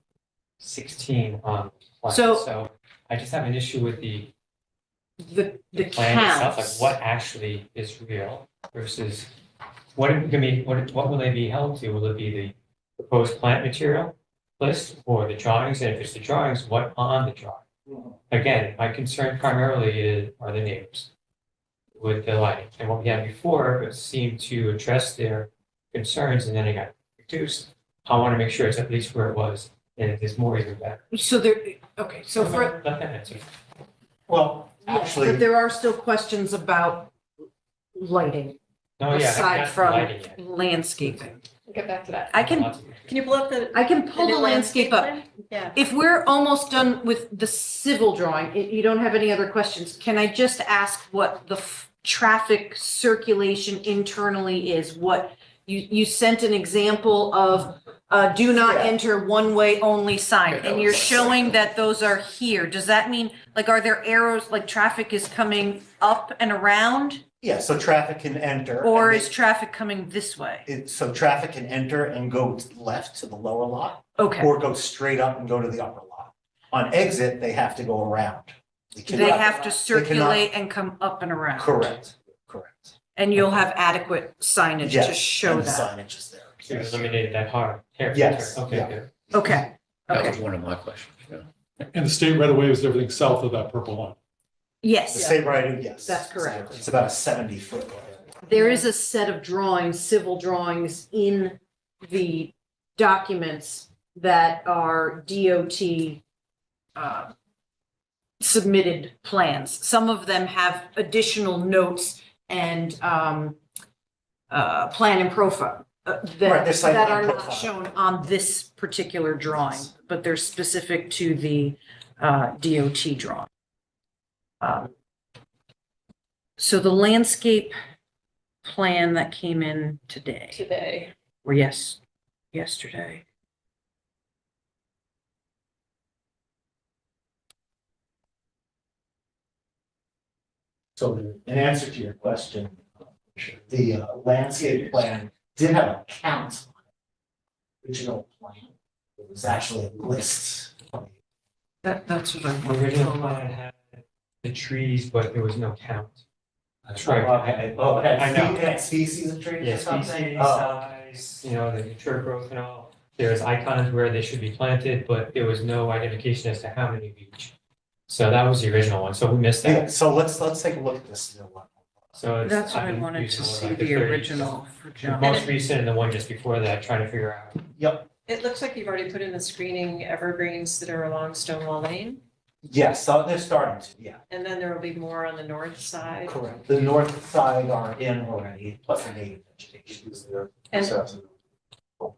Speaker 1: 16 on the plan.
Speaker 5: So-
Speaker 1: So I just have an issue with the
Speaker 5: The
Speaker 1: plan itself,
Speaker 5: counts.
Speaker 1: like what actually is real versus what, I mean, what will they be held to? Will it be the proposed plant material list or the drawings? And if it's the drawings, what on the drawing? Again, my concern primarily are the neighbors with the lighting. And what we had before seemed to address their concerns and then it got reduced. I want to make sure it's at least where it was, and if there's more, even better.
Speaker 5: So there, okay, so for,
Speaker 1: Let that answer.
Speaker 11: Well,
Speaker 5: yes,
Speaker 11: actually,
Speaker 5: but there are still questions about lighting
Speaker 1: No, yeah,
Speaker 5: aside
Speaker 1: not
Speaker 5: from
Speaker 1: lighting yet.
Speaker 5: landscaping.
Speaker 2: We'll get back to that.
Speaker 5: I can,
Speaker 1: Lots of-
Speaker 2: Can you pull up the?
Speaker 5: I can pull the
Speaker 2: new
Speaker 5: landscape up.
Speaker 2: plan? Yeah.
Speaker 5: If we're almost done with the civil drawing, you don't have any other questions, can I just ask what the traffic circulation internally is? What, you sent an example of do not
Speaker 11: Yeah.
Speaker 5: enter one-way only sign, and you're showing that those are here. Does that mean, like, are there arrows, like traffic is coming up and around?
Speaker 11: yeah, so traffic can enter.
Speaker 5: Or
Speaker 11: and
Speaker 5: is traffic coming this way?
Speaker 11: so traffic can enter and go left to the lower lot,
Speaker 5: Okay,
Speaker 11: or go straight up and go to the upper lot. On exit, they have to go around.
Speaker 5: they
Speaker 11: cannot-
Speaker 5: have to
Speaker 11: cannot-
Speaker 5: circulate and come up and around.
Speaker 11: Correct, correct.
Speaker 5: And you'll have adequate signage to
Speaker 11: Yes,
Speaker 5: show
Speaker 11: and the
Speaker 5: that.
Speaker 11: signage is there.
Speaker 1: So you eliminated that hard hair
Speaker 11: Yes,
Speaker 1: filter.
Speaker 11: yeah.
Speaker 1: Okay, good.
Speaker 5: Okay,
Speaker 8: That was
Speaker 5: okay,
Speaker 8: one of my questions, yeah.
Speaker 3: And the state right away is everything south of that purple line.
Speaker 11: The
Speaker 5: yes.
Speaker 11: state right, yes.
Speaker 5: That's correct.
Speaker 11: It's about a 70-foot.
Speaker 5: There is a set of drawings, civil drawings in the documents that are DOT submitted plans. Some of them have additional notes and plan and profile
Speaker 11: Right,
Speaker 5: that
Speaker 11: there's site
Speaker 5: that
Speaker 11: plan
Speaker 5: are not
Speaker 11: profile.
Speaker 5: shown on this particular drawing, but they're specific to the DOT drawing. So the landscape plan that came in today, or yesterday.
Speaker 11: So in answer to your question, the landscape plan did have a count on it. Original plan, it was actually a list.
Speaker 5: That's what I'm.
Speaker 1: Original plan had the trees, but there was no count. That's right.
Speaker 11: Okay,
Speaker 1: I know.
Speaker 11: and species of trees
Speaker 1: Yeah,
Speaker 11: or something?
Speaker 1: species,
Speaker 11: Oh,
Speaker 1: size, the mature growth and all. There's icons where they should be planted, but there was no identification as to how many of each. So that was the original one, so we missed
Speaker 11: yeah,
Speaker 1: that.
Speaker 11: so let's take a look at this new one.
Speaker 1: So it's-
Speaker 5: That's what
Speaker 1: I've
Speaker 5: I
Speaker 1: been
Speaker 5: wanted
Speaker 1: using
Speaker 5: to
Speaker 1: more
Speaker 5: see,
Speaker 1: like
Speaker 5: the
Speaker 1: 30.
Speaker 5: original for
Speaker 1: The
Speaker 5: John.
Speaker 1: most recent and the one just before that, trying to figure out.
Speaker 11: Yep,
Speaker 2: It looks like you've already put in the screening evergreens that are along Stonewall Lane,
Speaker 11: yes, so they're starting to, yeah,
Speaker 2: and then there will be more on the north side.
Speaker 11: correct. The north side are in already, plus the native vegetation is there.
Speaker 2: And-
Speaker 11: So-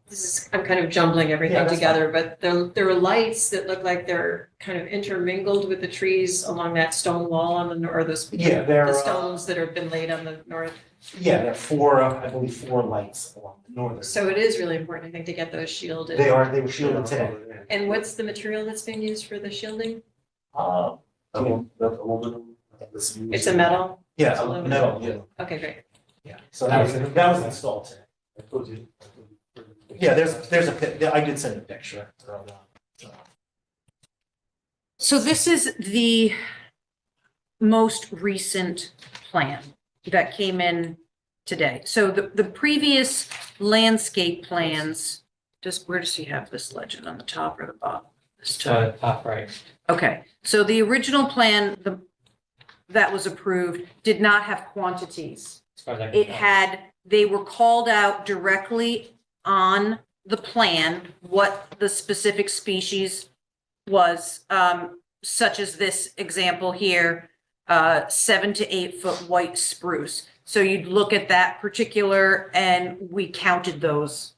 Speaker 2: This is, I'm kind of jumbling
Speaker 11: Yeah,
Speaker 2: everything
Speaker 11: that's
Speaker 2: together, but there are lights that look like they're kind of intermingled with the trees along that stone wall on the, or those.
Speaker 11: Yeah, they're,
Speaker 2: The stones that have been laid on the north.
Speaker 11: Yeah, there are four, I believe, 4 lights along the northern.
Speaker 2: So it is really important, I think, to get those shielded.
Speaker 11: They were shielded today.
Speaker 2: And what's the material that's being used for the shielding?
Speaker 11: Aluminum.
Speaker 2: It's a metal?
Speaker 11: Yeah,
Speaker 2: It's aluminum.
Speaker 11: metal, yeah.
Speaker 2: Okay, great.
Speaker 11: Yeah, so that was installed today. Yeah, there's a, I did send a picture.
Speaker 5: So this is the most recent plan that came in today. So the previous landscape plans, where does he have this legend, on the top or the bottom? This top.
Speaker 1: Top right.
Speaker 5: Okay, so the original plan, that was approved, did not have quantities.
Speaker 1: As far as I can
Speaker 5: It
Speaker 1: tell.
Speaker 5: they were called out directly on the plan, what the specific species was, such as this example here, 7 to 8 foot white spruce. So you'd look at that particular, and we counted those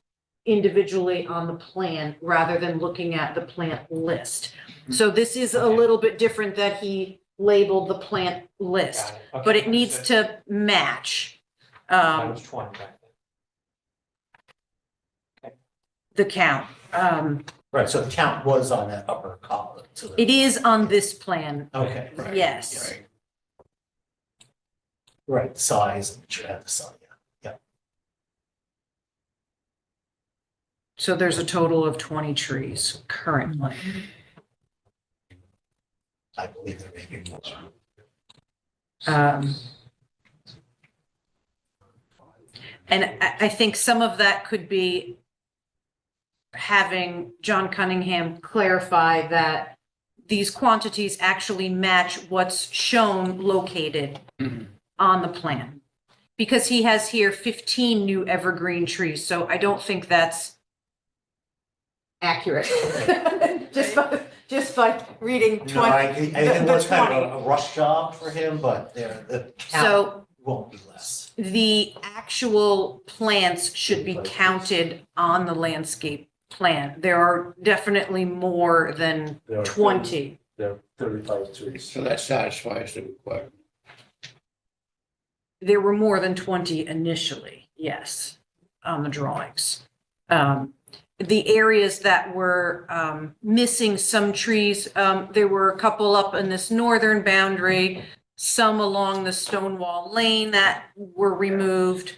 Speaker 5: individually on the plan rather than looking at the plant list. So this is a little bit different that he labeled the plant list,
Speaker 1: Got it. Okay.
Speaker 5: but it needs to match
Speaker 1: That was 20 back then.
Speaker 5: the count.
Speaker 11: Right, so the count was on that upper column. So
Speaker 5: It is on this plan,
Speaker 11: Okay,
Speaker 8: Right.
Speaker 5: yes.
Speaker 8: Right.
Speaker 11: right, size, and the size, yeah.
Speaker 5: So there's a total of 20 trees currently.
Speaker 11: I believe there may be more.
Speaker 5: And I think some of that could be having John Cunningham clarify that these quantities actually match what's shown located on the plan. Because he has here 15 new evergreen trees, so I don't think that's accurate. Just by reading
Speaker 11: No, I
Speaker 5: 20.
Speaker 11: think it was
Speaker 5: the
Speaker 11: kind
Speaker 5: 20.
Speaker 11: of a rush job for him, but the count
Speaker 5: So
Speaker 11: won't be less.
Speaker 5: the actual plants should be counted on the landscape plan. There are definitely more than 20.
Speaker 3: There are 35 trees.
Speaker 8: So that satisfies the requirement.
Speaker 5: There were more than 20 initially, yes, on the drawings. The areas that were missing some trees, there were a couple up in this northern boundary, some along the Stonewall Lane that were removed.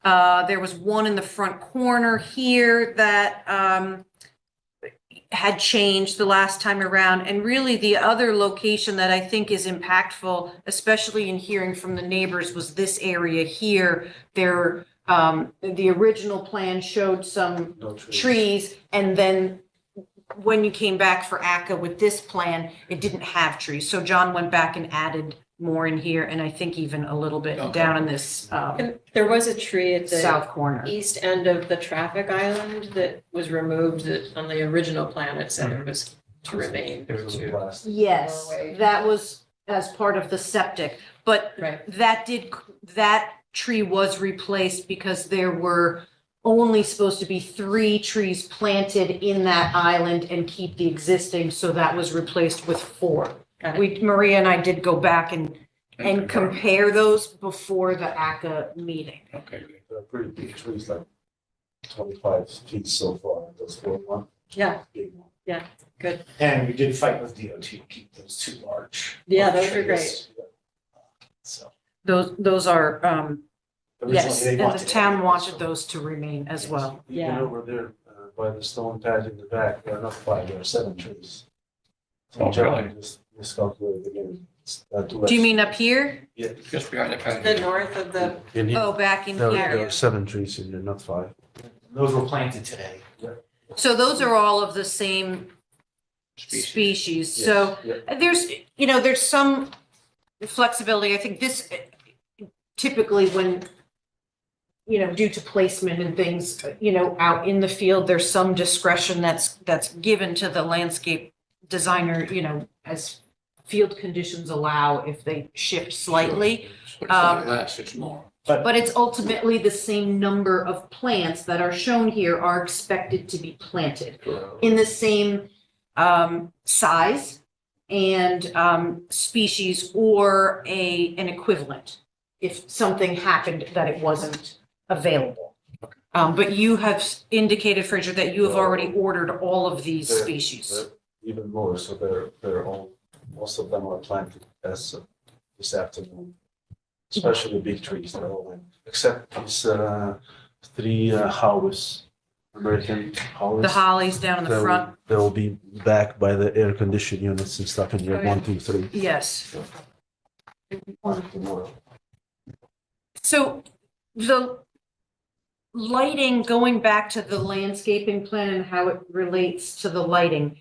Speaker 5: There was one in the front corner here that had changed the last time around. And really the other location that I think is impactful, especially in hearing from the neighbors, was this area here. There, the original plan showed some trees, and then when you came back for ACA with this plan, it didn't have trees. So John went back and added more in here, and I think even a little bit
Speaker 8: Okay.
Speaker 5: down in this
Speaker 2: And there was a tree at the
Speaker 5: south corner.
Speaker 2: east end of the traffic island that was removed, that on the original plan it said it was to remain.
Speaker 1: There were two.
Speaker 5: Yes,
Speaker 2: Norway.
Speaker 5: that was as part of the septic, but
Speaker 2: Right.
Speaker 5: that tree was replaced because there were only supposed to be 3 trees planted in that island and keep the existing, so that was replaced with 4.
Speaker 2: Got it.
Speaker 5: Maria and I did go back and compare those before the ACA meeting.
Speaker 8: Okay, good.
Speaker 3: They're pretty big trees, like 25 feet so far, those one
Speaker 2: Yeah,
Speaker 3: big one.
Speaker 2: good.
Speaker 11: And we did fight with DOT to keep those too large.
Speaker 2: Yeah, those are
Speaker 11: trees.
Speaker 2: great.
Speaker 11: So.
Speaker 5: Those are, yes,
Speaker 11: originally they
Speaker 5: and the
Speaker 11: wanted
Speaker 5: town
Speaker 11: it,
Speaker 5: wanted
Speaker 11: so-
Speaker 5: those to remain as well.
Speaker 2: Yeah.
Speaker 3: Even over there, by the stone pad in the back, there are not 5, there are 7 trees. So
Speaker 8: Oh,
Speaker 3: John
Speaker 8: really?
Speaker 3: just miscalculated again.
Speaker 5: Do you mean up here?
Speaker 3: Yeah.
Speaker 8: Just behind the
Speaker 2: The
Speaker 8: patio.
Speaker 2: north of the,
Speaker 5: Oh, back in
Speaker 3: There
Speaker 5: here.
Speaker 3: are 7 trees in there, not 5.
Speaker 11: Those were planted today.
Speaker 5: So those are all of the same species. So there's, there's some flexibility. I think this typically when, due to placement and things, out in the field, there's some discretion that's given to the landscape designer, as field conditions allow, if they shift slightly.
Speaker 8: But it's not less, it's more.
Speaker 5: But it's ultimately the same number of plants that are shown here are expected to be planted in the same size and species or an equivalent if something happened that it wasn't available. But you have indicated, Fraser, that you have already ordered all of these
Speaker 3: They're-
Speaker 5: species.
Speaker 3: Even more, so they're all, most of them are planted as of this afternoon.
Speaker 12: especially big trees, they're all in, except these three howes, American howes.
Speaker 5: The hollies down in the front,
Speaker 12: They'll be back by the air conditioned units and stuff in year
Speaker 2: Oh, yeah.
Speaker 12: 1, 2, 3.
Speaker 5: yes.
Speaker 12: Tomorrow.
Speaker 5: So the lighting, going back to the landscaping plan and how it relates to the lighting,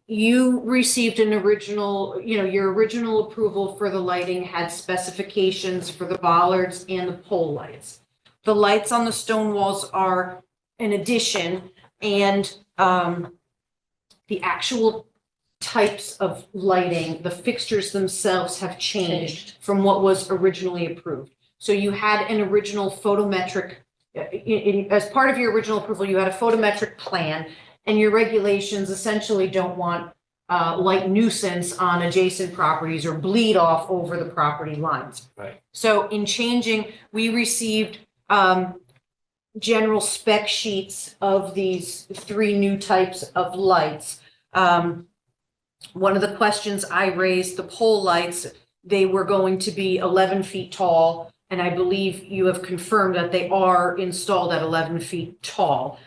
Speaker 5: you received an original, your original approval for the lighting had specifications for the bollards and the pole lights. The lights on the stone walls are an addition, and the actual types of lighting, the fixtures themselves have changed from what was originally approved. So you had an original photometric, as part of your original approval, you had a photometric plan, and your regulations essentially don't want light nuisance on adjacent properties or bleed off over the property lines.
Speaker 12: Right.
Speaker 5: So in changing, we received general spec sheets of these 3 new types of lights. One of the questions I raised, the pole lights, they were going to be 11 feet tall, and I believe you have confirmed that they are installed at 11 feet tall.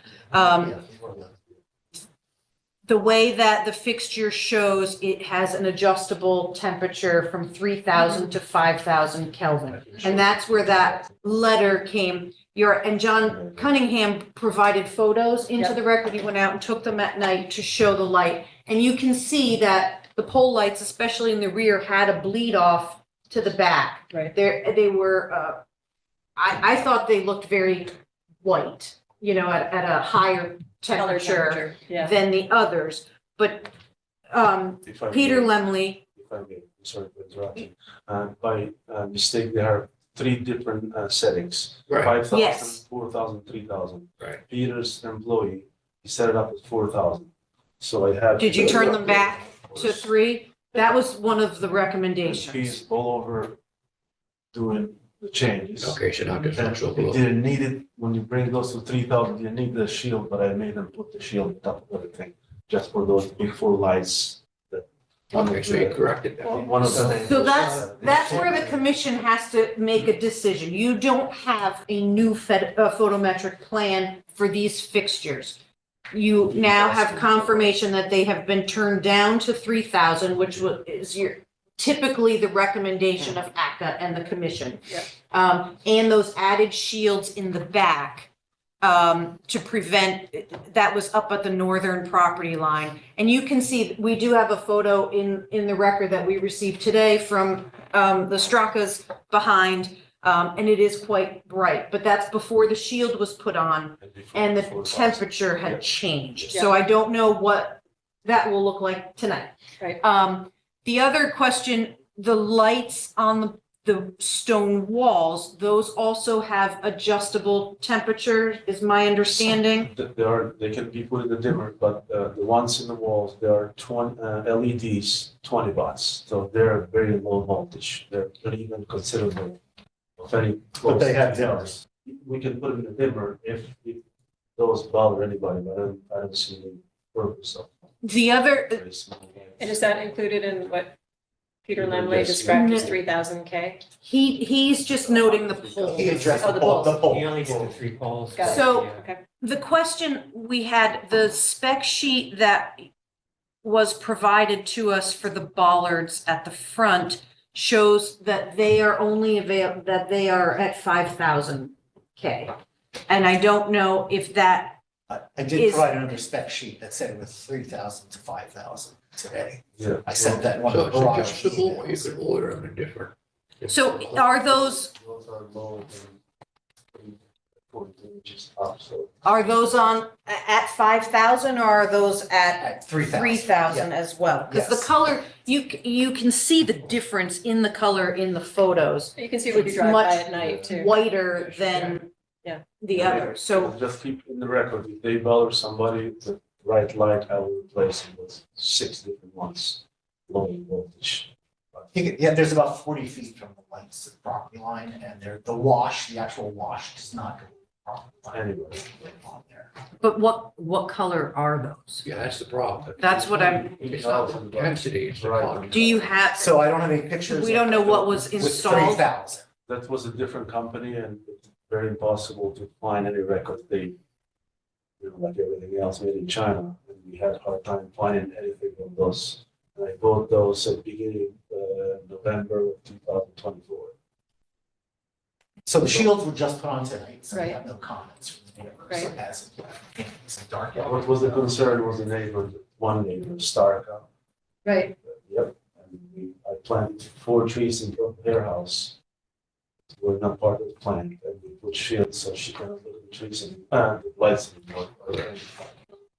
Speaker 5: The way that the fixture shows, it has an adjustable temperature from 3,000 to 5,000 Kelvin. And that's where that letter came. And John Cunningham provided photos into the record. He went out and took them at night to show the light. And you can see that the pole lights, especially in the rear, had a bleed off to the back.
Speaker 2: Right.
Speaker 5: They were, I thought they looked very white, at a higher
Speaker 2: Color
Speaker 5: temperature
Speaker 2: yeah.
Speaker 5: than the others. But
Speaker 12: If I
Speaker 5: Peter
Speaker 12: may-
Speaker 5: Lemley,
Speaker 12: If I may, I'm sorry for interrupting. By mistake, there are 3 different settings.
Speaker 8: Right.
Speaker 12: 5,000,
Speaker 5: Yes.
Speaker 12: 4,000, 3,000.
Speaker 8: Right.
Speaker 12: Peter's employee, he set it up at 4,000. So I have.
Speaker 5: did you turn them back to 3? That was one of the
Speaker 12: He's
Speaker 5: recommendations.
Speaker 12: all over doing the changes.
Speaker 8: Okay, so not just
Speaker 12: And
Speaker 8: actual
Speaker 12: it
Speaker 8: below.
Speaker 12: didn't need it, when you bring those to 3,000, you need the shield, but I made them put the shield on top of everything, just for those big 4 lights.
Speaker 8: Okay, so you corrected that.
Speaker 12: One of the.
Speaker 5: So that's where the commission has to make a decision. You don't have a new photometric plan for these fixtures. You now have confirmation that they have been turned down to 3,000, which is typically the recommendation of ACCA and the commission.
Speaker 2: Yeah.
Speaker 5: And those added shields in the back to prevent, that was up at the northern property line. And you can see, we do have a photo in the record that we received today from the Straka's behind, and it is quite bright, but that's before the shield was put on and the temperature had changed. So I don't know what that will look like tonight.
Speaker 2: Right.
Speaker 5: The other question, the lights on the stone walls, those also have adjustable temperature, is my understanding.
Speaker 12: They can be put in the dimmer, but the ones in the walls, they are 20 LEDs, 20 watts. So they're very low voltage. They're not even considerable of any.
Speaker 11: But they have dimmers.
Speaker 12: We can put them in the dimmer if those bother anybody, but I don't see any purpose of.
Speaker 5: The other,
Speaker 12: Very small lights.
Speaker 2: And is that included in what Peter
Speaker 12: Yeah,
Speaker 2: Lemley
Speaker 12: yes.
Speaker 2: described as 3,000 K?
Speaker 5: he's just noting the pole.
Speaker 11: He addressed
Speaker 2: Oh,
Speaker 11: the
Speaker 2: the
Speaker 11: pole, the
Speaker 1: He
Speaker 11: pole.
Speaker 1: only did the 3 poles.
Speaker 2: Got it.
Speaker 5: So-
Speaker 1: Yeah.
Speaker 2: Okay.
Speaker 5: The question we had, the spec sheet that was provided to us for the bollards at the front shows that they are only that they are at 5,000 K. And I don't know if that,
Speaker 11: I did
Speaker 5: Is-
Speaker 11: provide another spec sheet that said it was 3,000 to 5,000 today.
Speaker 12: Yeah.
Speaker 11: I sent that in one
Speaker 8: So
Speaker 11: of
Speaker 8: it's
Speaker 11: the garage
Speaker 8: adjustable, or you
Speaker 11: emails.
Speaker 8: can order them in different.
Speaker 5: so are those
Speaker 12: Those are lower than 40 inches up, so.
Speaker 5: Are those at 5,000 or are those at
Speaker 11: At 3,000.
Speaker 5: 3,000 as well? Because the
Speaker 11: Yes.
Speaker 5: color, you can see the difference in the color in the photos.
Speaker 2: You can see when you
Speaker 5: It's
Speaker 2: drive by
Speaker 5: much
Speaker 2: at night too.
Speaker 5: Whiter than
Speaker 2: Yeah.
Speaker 5: the other. So
Speaker 12: Just keep in the record, if they bother somebody, the right light, I will replace it with 6 different ones, low voltage.
Speaker 11: Yeah, there's about 40 feet from the lights to the property line, and the actual wash does not go to the property line.
Speaker 12: Anyway.
Speaker 11: On there.
Speaker 5: But what color are those?
Speaker 8: Yeah, that's the problem.
Speaker 5: That's what I'm,
Speaker 8: It's not the intensity, it's the
Speaker 12: Right.
Speaker 8: quantity.
Speaker 5: do you have,
Speaker 11: So I don't have any pictures.
Speaker 5: we don't know what was
Speaker 11: With
Speaker 5: installed?
Speaker 11: 3,000.
Speaker 12: that was a different company and it's very impossible to find any record. They, like everything else made in China, and we had a hard time finding anything of those. And I bought those at the beginning, November of 2024.
Speaker 11: So the shields were just put on tonight, so we
Speaker 2: Right.
Speaker 11: have no comments from the neighbors
Speaker 2: Right.
Speaker 11: as of yet. It's dark
Speaker 12: What
Speaker 11: out.
Speaker 12: was the concern was the neighbor, one neighbor, Starka.
Speaker 2: Right.
Speaker 12: Yep, and I planted 4 trees in front of their house. We're not part of the plan, and we put shields so she cannot look at the trees and, the lights anymore.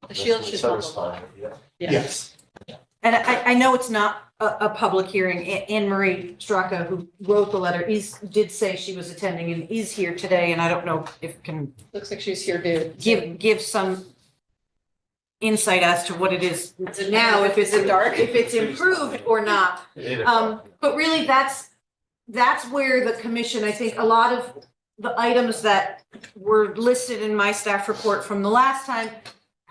Speaker 2: The shield should help a lot.
Speaker 12: Yeah.
Speaker 2: Yeah.
Speaker 11: Yes.
Speaker 5: And I know it's not a public hearing. Anne Marie Straka, who wrote the letter, did say she was attending and is here today, and I don't know if can
Speaker 2: Looks like she's here to
Speaker 5: give some insight as to what it is now, if it's
Speaker 2: dark?
Speaker 5: if it's improved or not. But really, that's where the commission, I think, a lot of the items that were listed in my staff report from the last time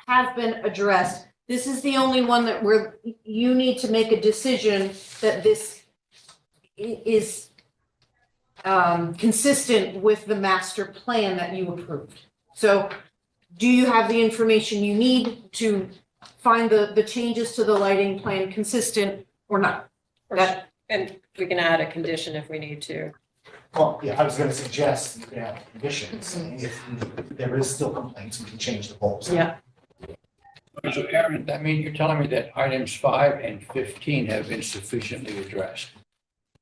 Speaker 5: have been addressed. This is the only one that you need to make a decision that this is consistent with the master plan that you approved. So do you have the information you need to find the changes to the lighting plan consistent or not?
Speaker 2: And we can add a condition if we need to.
Speaker 11: Well, yeah, I was gonna suggest you could have conditions, if there is still complaints, we can change the bulbs.
Speaker 2: Yeah.
Speaker 8: So Aaron, I mean, you're telling me that items 5 and 15 have been sufficiently addressed?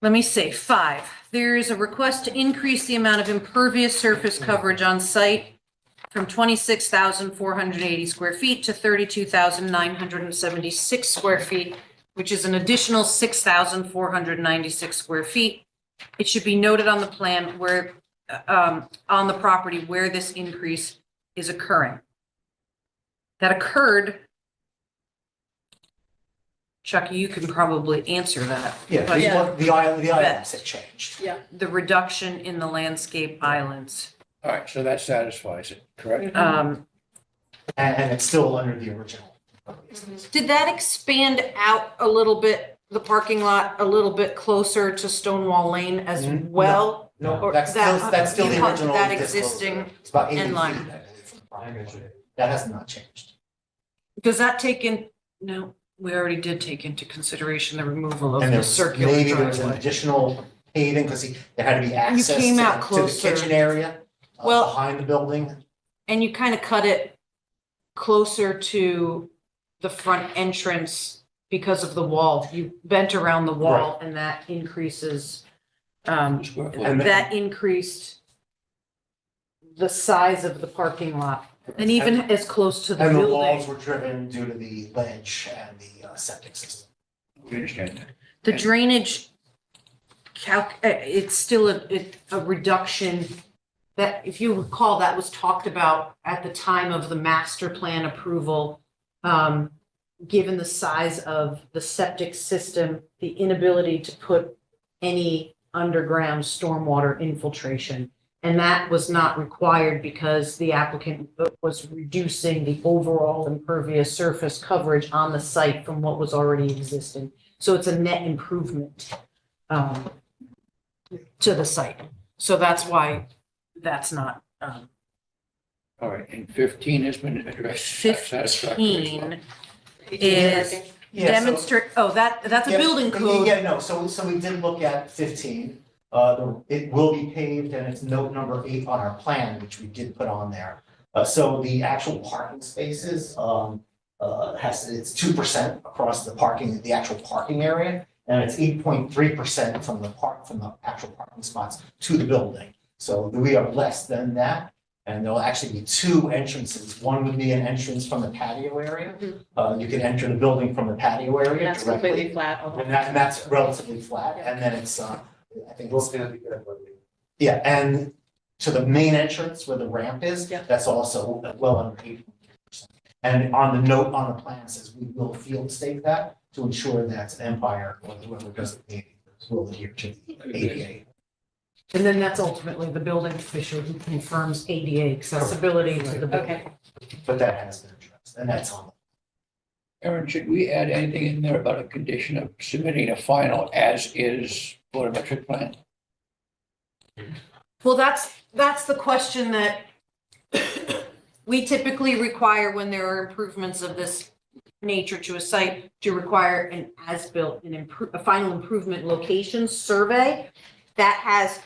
Speaker 5: Let me say 5. There is a request to increase the amount of impervious surface coverage on site from 26,480 square feet to 32,976 square feet, which is an additional 6,496 square feet. It should be noted on the plan where, on the property where this increase is occurring. That occurred. Chucky, you can probably answer that.
Speaker 11: Yeah,
Speaker 5: but
Speaker 11: the items have changed.
Speaker 5: the reduction in the landscape islands.
Speaker 8: All right, so that satisfies it, correct?
Speaker 11: And it's still under the original.
Speaker 5: Did that expand out a little bit, the parking lot, a little bit closer to Stonewall Lane as well?
Speaker 11: No,
Speaker 5: Or
Speaker 11: that's still the
Speaker 5: you have
Speaker 11: original.
Speaker 5: that
Speaker 11: disclosure.
Speaker 5: existing
Speaker 11: It's about 80
Speaker 5: in
Speaker 11: feet,
Speaker 5: line.
Speaker 11: I believe, from the property. That has not changed.
Speaker 5: Does that take in, no, we already did take into consideration the removal of
Speaker 11: And
Speaker 5: the
Speaker 11: there's,
Speaker 5: circular
Speaker 11: maybe there was an
Speaker 5: driveway.
Speaker 11: additional paving, because there had to be access
Speaker 5: came out
Speaker 11: to the
Speaker 5: closer.
Speaker 11: kitchen area
Speaker 5: Well-
Speaker 11: behind the building.
Speaker 5: And you kind of cut it closer to the front entrance because of the wall. You bent around the wall and that increases,
Speaker 8: Square foot.
Speaker 11: And
Speaker 5: that increased the size of the parking lot. And even as close to the
Speaker 11: And the walls
Speaker 5: building.
Speaker 11: were driven due to the ledge and the septic system.
Speaker 8: We understand that.
Speaker 5: The drainage it's still a reduction that, if you recall, that was talked about at the time of the master plan approval. Given the size of the septic system, the inability to put any underground stormwater infiltration. And that was not required because the applicant was reducing the overall impervious surface coverage on the site from what was already existing. So it's a net improvement to the site. So that's why that's not,
Speaker 8: All right, and 15 has been addressed. satisfactorily.
Speaker 5: 15 is
Speaker 11: Yeah, so-
Speaker 5: demonstrate, that's a
Speaker 11: Yeah,
Speaker 5: building code.
Speaker 11: Yeah, no, so we did look at 15. It will be paved and it's note number 8 on our plan, which we did put on there. So the actual parking spaces, it's 2% across the actual parking area. And it's 8.3% from the actual parking spots to the building. So we are less than that. And there'll actually be 2 entrances. One would be an entrance from the patio area. You can enter the building from the patio area
Speaker 2: That's completely
Speaker 11: directly.
Speaker 2: flat.
Speaker 11: And that's relatively flat. And then it's, I think
Speaker 12: Both
Speaker 11: it's,
Speaker 12: can be good, but
Speaker 11: yeah, and to the main entrance where the ramp is,
Speaker 2: Yeah.
Speaker 11: that's also well under 8%. And on the note on the plan says we will field stake that to ensure that Empire or whoever does the paving will adhere to the ADA.
Speaker 5: And then that's ultimately the building official who confirms ADA accessibility to the building.
Speaker 2: Okay.
Speaker 11: But that has been addressed, and that's on.
Speaker 8: Aaron, should we add anything in there about a condition of submitting a final as-is photometric plan?
Speaker 5: Well, that's the question that we typically require when there are improvements of this nature to a site, to require an as-built, a final improvement location survey. That's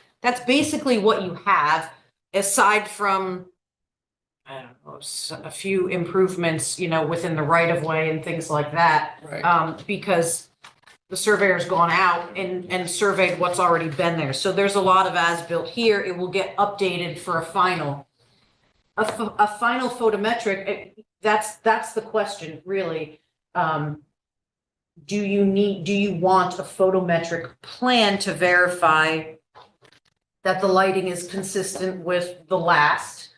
Speaker 5: basically what you have, aside from, I don't know, a few improvements, within the right of way and things like that.
Speaker 8: Right.
Speaker 5: Because the surveyor's gone out and surveyed what's already been there. So there's a lot of as-built here. It will get updated for a final. A final photometric, that's the question, really. Do you want a photometric plan to verify that the lighting is consistent with the last,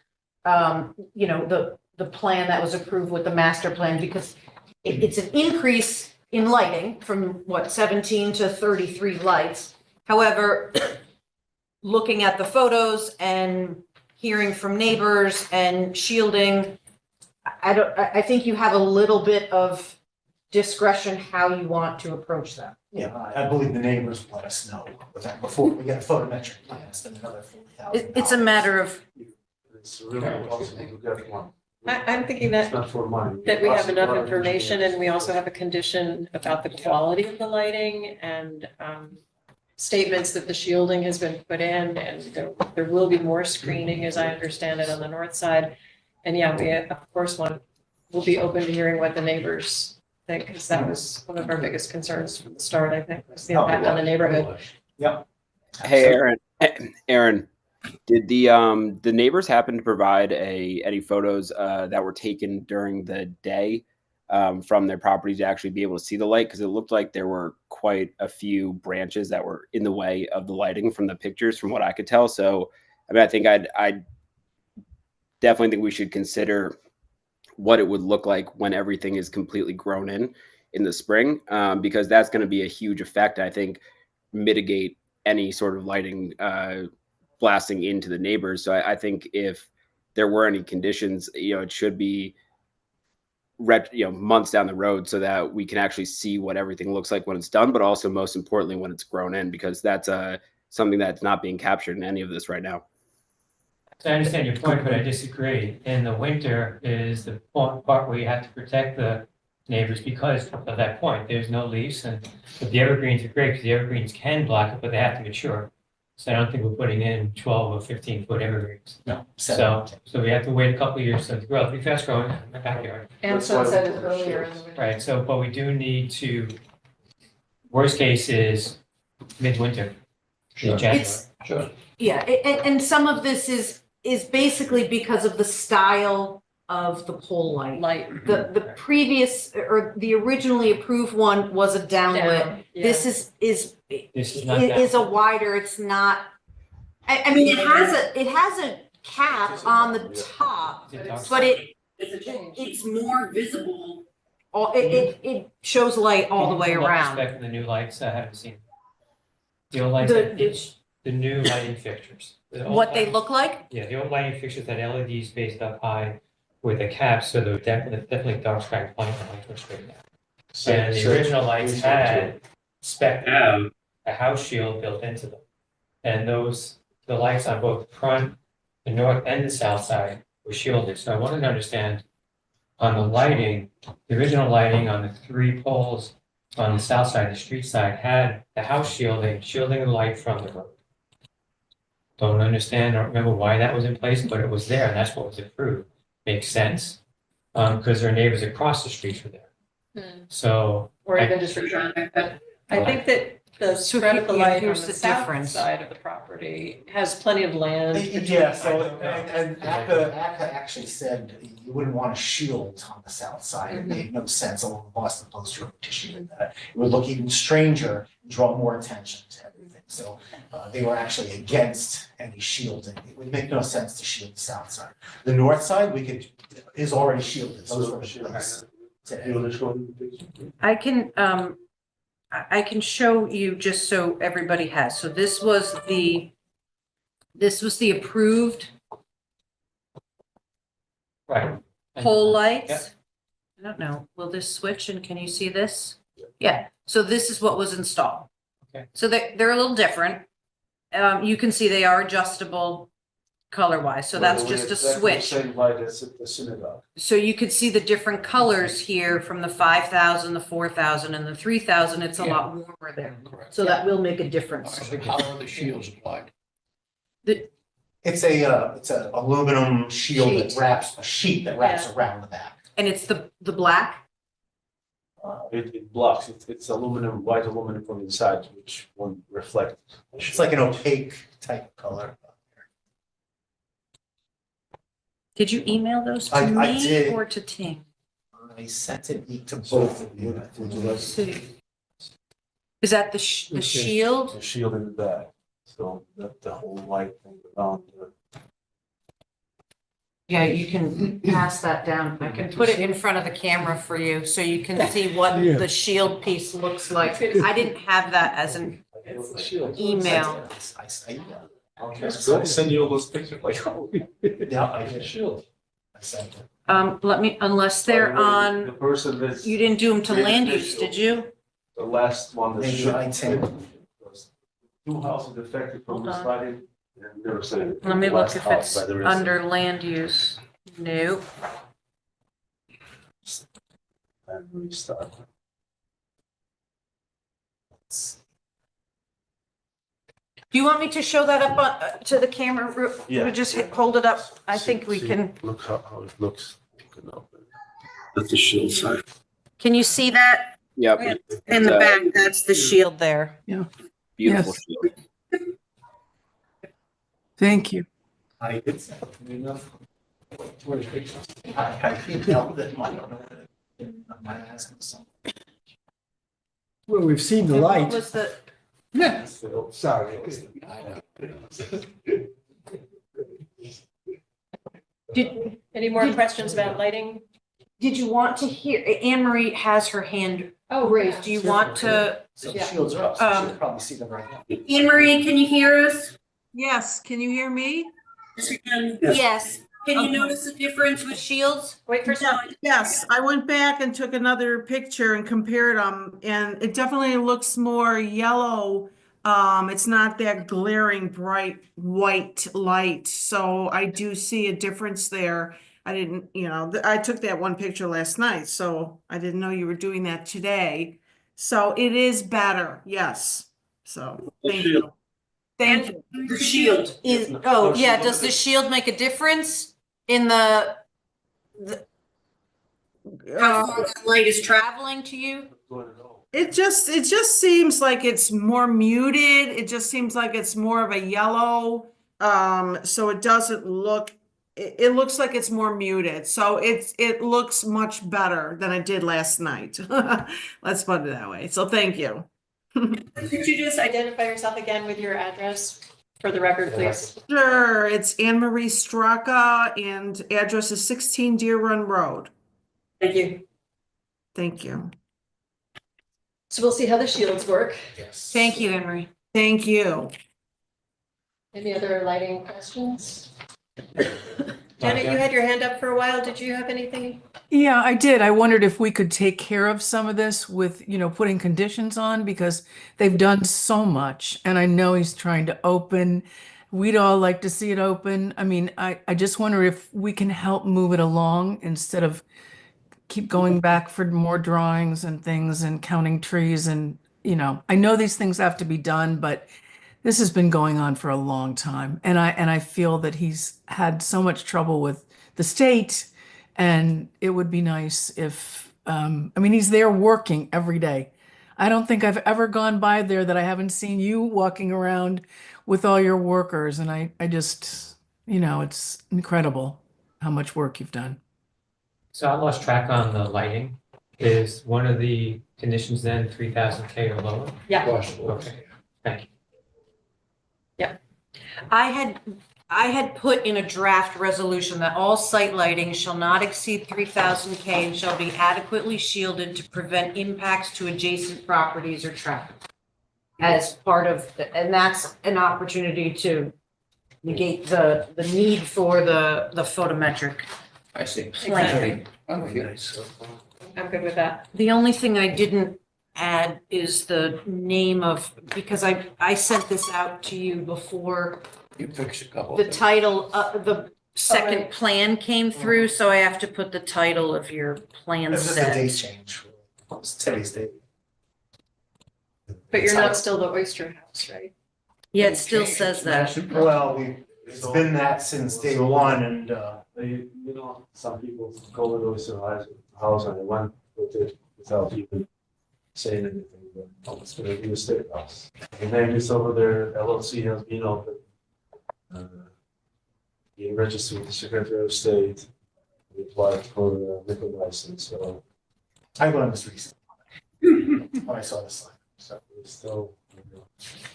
Speaker 5: the plan that was approved with the master plan? Because it's an increase in lighting from 17 to 33 lights. However, looking at the photos and hearing from neighbors and shielding, I think you have a little bit of discretion how you want to approach that.
Speaker 11: Yeah, I believe the neighbors let us know that before we get a photometric plan, it's been another $40,000.
Speaker 5: It's a matter of,
Speaker 12: It's really impossible to get one.
Speaker 2: I'm thinking
Speaker 12: It's
Speaker 2: that
Speaker 12: not for mine.
Speaker 2: we have
Speaker 12: Ask a
Speaker 2: enough
Speaker 12: lot of
Speaker 2: information,
Speaker 12: engineers.
Speaker 2: and we also have a condition about the quality of the lighting and statements that the shielding has been put in, and there will be more screening, as I understand it, on the north side. And yeah, we of course will be open to hearing what the neighbors think, because that was one of our biggest concerns from the start, I think, was the impact on the neighborhood.
Speaker 9: Hey, Aaron, did the neighbors happen to provide any photos that were taken during the day from their property to actually be able to see the light? Because it looked like there were quite a few branches that were in the way of the lighting from the pictures, from what I could tell. So, I mean, I think I definitely think we should consider what it would look like when everything is completely grown in the spring, because that's going to be a huge effect. I think mitigate any sort of lighting blasting into the neighbors. So I think if there were any conditions, it should be months down the road so that we can actually see what everything looks like when it's done, but also most importantly when it's grown in, because that's something that's not being captured in any of this right now.
Speaker 1: So I understand your point, but I disagree. In the winter is the part where you have to protect the neighbors because of that point. There's no leaves, and but the evergreens are great because the evergreens can block it, but they have to mature. So I don't think we're putting in 12 or 15-foot evergreens.
Speaker 11: No.
Speaker 1: So we have to wait a couple of years for the growth. Be fast growing in my backyard.
Speaker 2: And
Speaker 12: That's why
Speaker 2: sunset
Speaker 12: we
Speaker 2: is
Speaker 12: put the
Speaker 2: earlier in
Speaker 12: shades.
Speaker 2: the winter.
Speaker 1: Right, so, but we do need to, worst case is midwinter in January.
Speaker 5: it's,
Speaker 8: Sure.
Speaker 5: yeah, and some of this is basically because of the style of the pole light.
Speaker 2: Light.
Speaker 5: The previous, or the originally approved one was a downlit.
Speaker 2: Down, yeah.
Speaker 5: This is
Speaker 1: This is not
Speaker 5: is
Speaker 1: that.
Speaker 5: a wider, it's not, I mean, it has a cap on the top, but it's more visible. It shows light all the way around.
Speaker 1: Expect the new lights, I haven't seen. The old lights, the new lighting fixtures. The old
Speaker 5: What they
Speaker 1: lighting-
Speaker 5: look like?
Speaker 1: Yeah, the old lighting fixtures had LEDs spaced up high with a cap, so they're definitely dark sky light went straight down. And the original lights had spec out a house shield built into them. And the lights on both the front, the north and the south side were shielded. So I wanted to understand on the lighting, the original lighting on the 3 poles on the south side, the street side, had the house shielding the light from the road. Don't remember why that was in place, but it was there, and that's what was approved. Makes sense, because their neighbors across the street were there. So,
Speaker 2: Or even just for traffic, but I think that the
Speaker 5: So
Speaker 2: spread of the
Speaker 5: here-
Speaker 2: light on
Speaker 5: here's
Speaker 2: the
Speaker 5: the
Speaker 2: south
Speaker 5: difference.
Speaker 2: side of the property has plenty of land.
Speaker 11: Yeah, so, and ACCA actually said you wouldn't want a shield on the south side. It made no sense along the Boston Post Road to shield that. It would look even stranger, draw more attention to everything. So they were actually against any shielding. It would make no sense to shield the south side. The north side, is already shielded. Those were in place today.
Speaker 12: You want to show them the picture?
Speaker 5: I can show you just so everybody has. So this was the approved
Speaker 1: right.
Speaker 5: pole lights. I don't know, will this switch and can you see this? Yeah, so this is what was installed.
Speaker 1: Okay.
Speaker 5: So they're a little different. you can see they are adjustable color-wise, so that's just a switch.
Speaker 12: Same light as the synagogue.
Speaker 5: So you could see the different colors here from the 5,000, the 4,000, and the 3,000. It's a lot warmer there.
Speaker 8: Correct.
Speaker 5: So that will make a
Speaker 8: All
Speaker 5: difference.
Speaker 8: right, so how are the shields applied?
Speaker 11: It's a aluminum shield that
Speaker 5: Sheet.
Speaker 11: wraps, a sheet that wraps
Speaker 2: Yeah.
Speaker 11: around the back.
Speaker 5: And it's the black?
Speaker 12: It blocks, it's aluminum, white aluminum from inside, which won't reflect.
Speaker 11: It's like an opaque type color.
Speaker 5: Did you email those to
Speaker 11: I
Speaker 5: me
Speaker 11: did.
Speaker 5: or to Ting?
Speaker 11: I sent it to both of you.
Speaker 12: Would you like
Speaker 5: Let's see. Is that the
Speaker 12: Okay.
Speaker 5: shield?
Speaker 12: the shield in the back, so that the whole white thing around the.
Speaker 5: Yeah, you can pass that down. I can put it in front of the camera for you so you can see what
Speaker 6: Yeah.
Speaker 5: the shield piece looks like. I didn't have that as an email.
Speaker 12: Okay, so I'll send you all those pictures, like, oh,
Speaker 11: Yeah, I did.
Speaker 12: shield.
Speaker 11: I sent it.
Speaker 5: Let me, unless they're
Speaker 12: The
Speaker 5: on,
Speaker 12: person that's.
Speaker 5: you didn't do them to
Speaker 12: Maybe
Speaker 5: land
Speaker 12: they
Speaker 5: use,
Speaker 12: should.
Speaker 5: did you?
Speaker 12: The last one that
Speaker 11: Maybe
Speaker 12: should.
Speaker 11: I take-
Speaker 12: Two houses affected from
Speaker 5: Hold
Speaker 12: this
Speaker 5: on.
Speaker 12: flooding. And there was a.
Speaker 5: Let me look
Speaker 12: last
Speaker 5: if
Speaker 12: house
Speaker 5: it's
Speaker 12: by the river.
Speaker 5: under land use. Nope.
Speaker 12: And restart.
Speaker 5: Do you want me to show that up on, to the camera?
Speaker 12: Yeah.
Speaker 5: We just hold it up. I think we can,
Speaker 12: Look how it looks. You can open it. That's the shield side.
Speaker 5: can you see that
Speaker 9: Yep.
Speaker 5: in the
Speaker 9: Uh,
Speaker 5: back? That's the shield there.
Speaker 9: Beautiful
Speaker 10: Yes.
Speaker 9: shield.
Speaker 10: Thank you.
Speaker 11: I did send it to you enough. I emailed them, I don't know. I might ask them something.
Speaker 6: Well, we've seen the
Speaker 5: And what
Speaker 6: light.
Speaker 5: was the,
Speaker 8: Yeah.
Speaker 6: Sorry.
Speaker 8: I know.
Speaker 2: Any more questions about lighting?
Speaker 5: did you want to hear, Anne Marie has her hand
Speaker 2: Oh,
Speaker 5: raised. Do you want to,
Speaker 11: So the shields are up, so you
Speaker 5: Um,
Speaker 11: should probably see them right now.
Speaker 5: Anne Marie, can you hear us?
Speaker 13: Yes, can you hear me?
Speaker 5: Yes. Can you
Speaker 13: Okay.
Speaker 5: notice the difference with shields?
Speaker 2: Wait for sound.
Speaker 13: Yes, I went back and took another picture and compared them, and it definitely looks more yellow. It's not that glaring bright white light, so I do see a difference there. I didn't, I took that one picture last night, so I didn't know you were doing that today. So it is better, yes. So, thank you. Thank you.
Speaker 5: The shield is, oh, yeah, does the shield make a difference in the how far that light is traveling to you?
Speaker 13: It just seems like it's more muted. It just seems like it's more of a yellow. So it doesn't look, it looks like it's more muted. So it looks much better than it did last night. Let's put it that way. So thank you.
Speaker 2: Could you just identify yourself again with your address for the record, please?
Speaker 13: Sure, it's Anne Marie Straka and address is 16 Deer Run Road.
Speaker 2: Thank you.
Speaker 13: Thank you.
Speaker 2: So we'll see how the shields work.
Speaker 11: Yes.
Speaker 5: Thank you, Anne Marie.
Speaker 13: Thank you.
Speaker 2: Any other lighting questions? Janet, you had your hand up for a while. Did you have anything?
Speaker 10: Yeah, I did. I wondered if we could take care of some of this with, putting conditions on because they've done so much. And I know he's trying to open. We'd all like to see it open. I mean, I just wonder if we can help move it along instead of keep going back for more drawings and things and counting trees. And, I know these things have to be done, but this has been going on for a long time. And I feel that he's had so much trouble with the state. And it would be nice if, he's there working every day. I don't think I've ever gone by there that I haven't seen you walking around with all your workers. And I just, it's incredible how much work you've done.
Speaker 1: So I lost track on the lighting. Is one of the conditions then 3,000 K or lower?
Speaker 2: Yeah.
Speaker 1: Okay, thank you.
Speaker 5: I had put in a draft resolution that all site lighting shall not exceed 3,000 K and shall be adequately shielded to prevent impacts to adjacent properties or traffic. As part of, and that's an opportunity to negate the need for the photometric
Speaker 8: I see.
Speaker 5: planting.
Speaker 8: I'm with you.
Speaker 2: I'm good with that.
Speaker 5: The only thing I didn't add is the name of, because I sent this out to you before
Speaker 8: You fix a couple.
Speaker 5: the
Speaker 8: of things.
Speaker 5: title, the second
Speaker 2: right.
Speaker 5: plan came through, so I have to put the title of your plan
Speaker 11: It's just a date
Speaker 5: set.
Speaker 11: change. It's today's date.
Speaker 2: But you're not still the Oyster House, right?
Speaker 5: Yeah, it still says that.
Speaker 11: Well, it's been that since day one and,
Speaker 12: Some people go with Oyster House and they went with it without even saying anything, but it's gonna be a state house. The name is over there, LLC has been open. Being registered with the Secretary of State, we applied for a liquor license, so
Speaker 11: I learned this recently when I saw this sign.
Speaker 12: so it's still,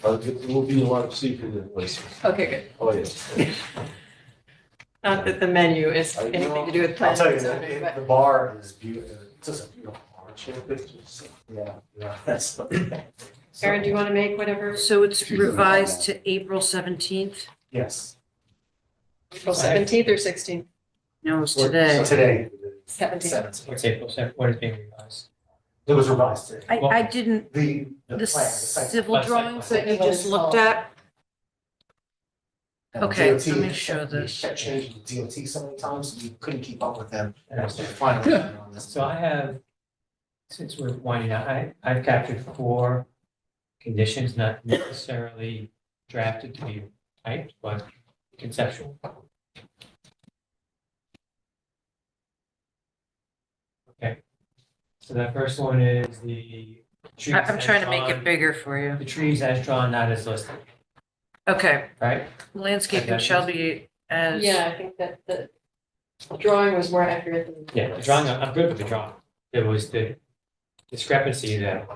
Speaker 12: but it will be a lot of seafood in Oyster.
Speaker 2: Okay, good.
Speaker 12: Oh, yes.
Speaker 2: Not that the menu is
Speaker 12: I know.
Speaker 2: anything to do with
Speaker 11: I'll
Speaker 2: planning
Speaker 11: tell
Speaker 2: and
Speaker 11: you,
Speaker 2: zoning, but
Speaker 11: the bar is beautiful. It's just a beautiful bar.
Speaker 12: Share pictures.
Speaker 11: Yeah, that's.
Speaker 2: Aaron, do you want to make whatever,
Speaker 5: So it's revised to April 17th?
Speaker 11: Yes,
Speaker 2: April 17th or 16th?
Speaker 5: No, it's today.
Speaker 11: today,
Speaker 2: 17th.
Speaker 11: 17th.
Speaker 1: What's April 7th? What is being revised?
Speaker 11: It was revised today.
Speaker 5: I didn't,
Speaker 11: The
Speaker 5: the
Speaker 11: plan, the site.
Speaker 5: civil
Speaker 1: Plan.
Speaker 5: drawings that you just looked at?
Speaker 11: And
Speaker 5: Okay,
Speaker 11: DOT,
Speaker 5: let me show
Speaker 11: we
Speaker 5: this.
Speaker 11: kept changing the DOT so many times, we couldn't keep up with them.
Speaker 1: Yeah.
Speaker 11: So finally, on this.
Speaker 1: So I have, since we're winding down, I've captured 4 conditions, not necessarily drafted to be typed, but conceptual. Okay, so that first one is the trees.
Speaker 5: I'm
Speaker 1: as
Speaker 5: trying to make it
Speaker 1: drawn-
Speaker 5: bigger for you.
Speaker 1: The trees as drawn, not as listed,
Speaker 5: Okay,
Speaker 1: right?
Speaker 5: landscaping shall be as.
Speaker 2: Yeah, I think that the drawing was more accurate than.
Speaker 1: Yeah, the drawing, I'm good with the drawing. It was the discrepancy that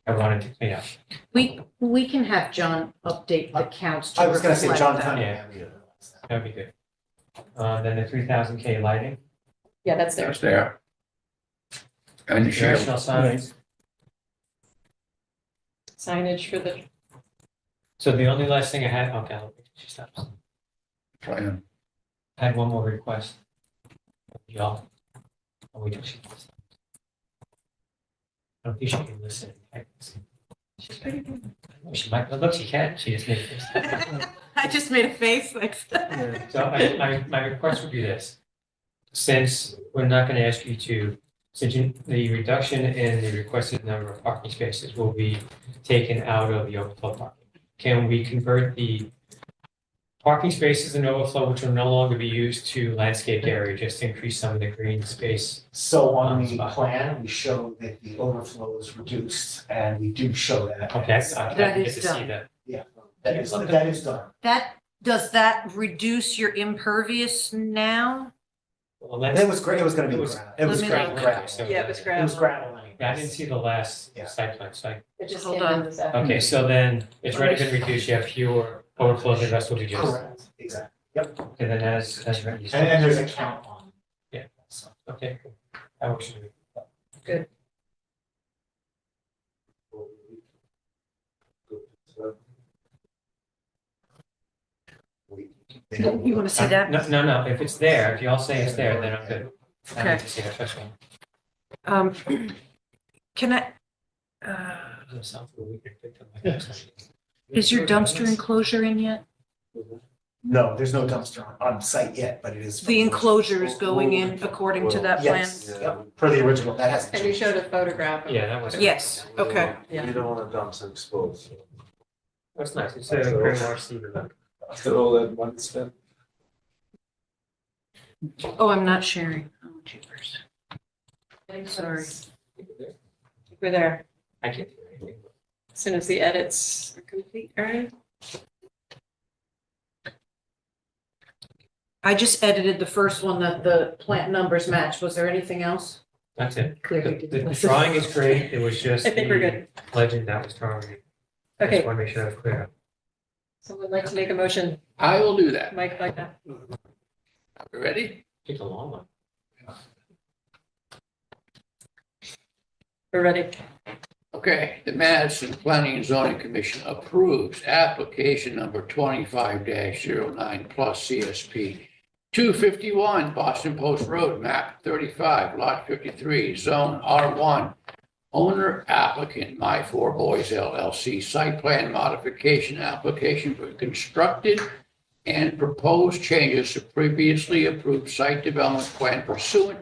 Speaker 1: I wanted to clean up.
Speaker 5: We can have John update the counts to
Speaker 11: I was gonna say,
Speaker 5: reflect
Speaker 11: John
Speaker 5: that.
Speaker 11: Cunningham.
Speaker 1: Yeah. That'd be good. Then the 3,000K lighting,
Speaker 2: Yeah, that's there.
Speaker 8: That's there. And the share.
Speaker 1: directional signs.
Speaker 2: Signage for the,
Speaker 1: So the only last thing I had, okay, she stops.
Speaker 8: plan.
Speaker 1: I had one more request. Y'all. I'll wait till she gets done. I don't think she can listen. She's pretty good. I know she might, look, she can, she just made this.
Speaker 5: I just made a face like.
Speaker 1: So my request would be this. Since we're not gonna ask you to, the reduction in the requested number of parking spaces will be taken out of the overflow parking. Can we convert the parking spaces in overflow, which will no longer be used to landscaped area, just to increase some of the green space?
Speaker 11: So on the
Speaker 1: Spot.
Speaker 11: plan, we show that the overflow is reduced, and we do show that.
Speaker 1: Okay, I
Speaker 5: That
Speaker 1: get
Speaker 5: is
Speaker 1: to see
Speaker 5: done.
Speaker 1: that.
Speaker 11: Yeah, that is done.
Speaker 5: Does that reduce your impervious now?
Speaker 1: Well,
Speaker 11: It
Speaker 1: let's,
Speaker 11: was great, it was gonna be
Speaker 1: It was-
Speaker 11: gravel. It was
Speaker 5: Let me
Speaker 11: gravel.
Speaker 5: look.
Speaker 11: gravel.
Speaker 1: So-
Speaker 2: yeah, it was
Speaker 11: It was
Speaker 2: gravel.
Speaker 11: gravel. anyway.
Speaker 1: yeah, I didn't see the last
Speaker 11: Yeah.
Speaker 1: site plan, so
Speaker 2: It just
Speaker 5: Hold
Speaker 2: came in
Speaker 5: on.
Speaker 2: this afternoon.
Speaker 1: okay, so then it's already been reduced, you have fewer overflow, the rest will be just,
Speaker 11: Correct, exactly. Yep.
Speaker 1: and then as written.
Speaker 11: And there's a count on.
Speaker 1: Yeah.
Speaker 11: So.
Speaker 1: Okay, cool. That works for me.
Speaker 5: You want to see that?
Speaker 1: No, if it's there, if you all say it's there, then I'm good. I
Speaker 5: Okay.
Speaker 1: need to see the first one.
Speaker 5: Can I,
Speaker 1: Doesn't sound like we could pick them like this.
Speaker 5: is your dumpster enclosure in yet?
Speaker 11: No, there's no dumpster on site yet, but it is.
Speaker 5: The enclosure is going in according to that plan?
Speaker 11: Yes, yep, per the original, that hasn't
Speaker 2: And you
Speaker 11: changed.
Speaker 2: showed a photograph of.
Speaker 1: Yeah, that was.
Speaker 5: Yes, okay.
Speaker 2: Yeah.
Speaker 12: You don't want to dump some exposed. So
Speaker 1: That's nice, instead of putting more seed in them.
Speaker 12: after all that money spent.
Speaker 5: Oh, I'm not sharing. Oh, jeepers. Sorry.
Speaker 2: We're there,
Speaker 1: I can't do anything.
Speaker 2: as soon as the edits are complete, Aaron.
Speaker 5: I just edited the first one that the plant numbers match. Was there anything else?
Speaker 1: That's it.
Speaker 5: Clearly.
Speaker 1: The drawing is great, it was just
Speaker 2: I think we're
Speaker 1: the
Speaker 2: good.
Speaker 1: legend that was thrown. I
Speaker 2: Okay,
Speaker 1: just want to make sure that's clear.
Speaker 2: someone like to make a motion,
Speaker 8: I will do that.
Speaker 2: Mike, like that?
Speaker 8: Ready?
Speaker 1: Take a long one.
Speaker 2: We're ready.
Speaker 8: Okay, the Madison Planning and Zoning Commission approves application number 25-09 plus CSP 251 Boston Post Road, map 35, lot 53, zone R1, owner applicant, My Four Boys LLC, site plan modification application for constructed and proposed changes to previously approved site development plan pursuant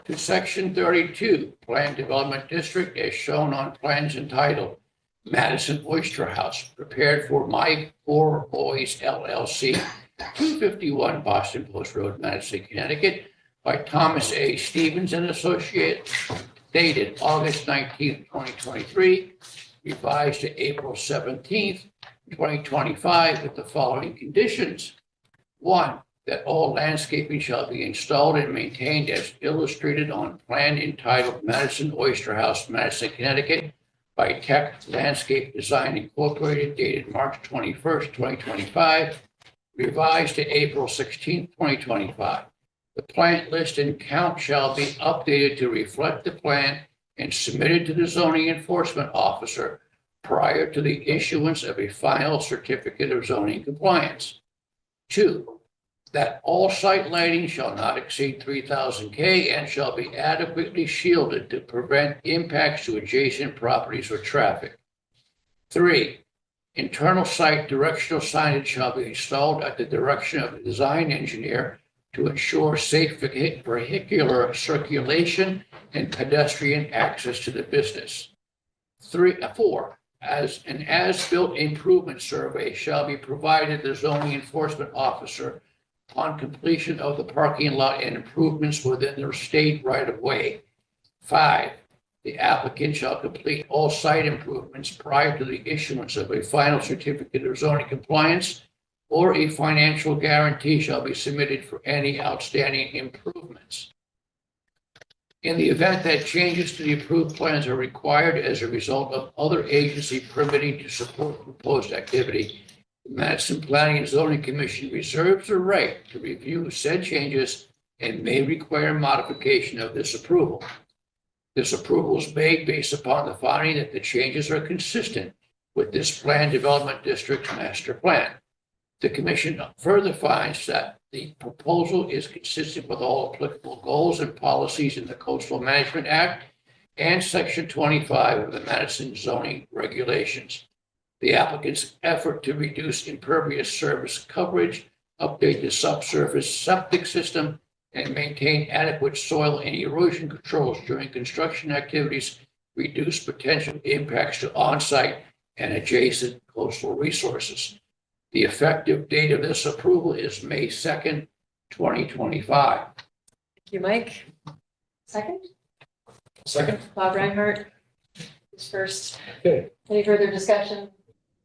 Speaker 8: to section 32, Plan Development District, as shown on plans entitled Madison Oyster House, prepared for My Four Boys LLC, 251 Boston Post Road, Madison, Connecticut, by Thomas A. Stevens and Associates, dated August 19th, 2023, revised to April 17th, 2025, with the following conditions. One, that all landscaping shall be installed and maintained as illustrated on plan entitled Madison Oyster House, Madison, Connecticut, by Tech Landscape Design Incorporated, dated March 21st, 2025, revised to April 16th, 2025. The plant list and count shall be updated to reflect the plan and submitted to the zoning enforcement officer prior to the issuance of a final certificate of zoning compliance. Two, that all site lighting shall not exceed 3,000 K and shall be adequately shielded to prevent impacts to adjacent properties or traffic. Three, internal site directional signage shall be installed at the direction of the design engineer to ensure safe vehicular circulation and pedestrian access to the business. Four, as an as-built improvement survey shall be provided to the zoning enforcement officer upon completion of the parking lot and improvements within their state right-of-way. Five, the applicant shall complete all site improvements prior to the issuance of a final certificate of zoning compliance, or a financial guarantee shall be submitted for any outstanding improvements. In the event that changes to the approved plans are required as a result of other agency permitting to support proposed activity, the Madison Planning and Zoning Commission reserves the right to review said changes and may require modification of this approval. This approval is made based upon the finding that the changes are consistent with this Plan Development District's master plan. The commission further finds that the proposal is consistent with all applicable goals and policies in the Coastal Management Act and Section 25 of the Madison zoning regulations. The applicant's effort to reduce impervious surface coverage, update the subsurface septic system, and maintain adequate soil and erosion controls during construction activities reduce potential impacts to on-site and adjacent coastal resources. The effective date of this approval is May 2nd, 2025.
Speaker 2: Thank you, Mike. Second?
Speaker 3: Second?
Speaker 2: Bob Reinhardt is first.
Speaker 3: Okay.
Speaker 2: Any further discussion?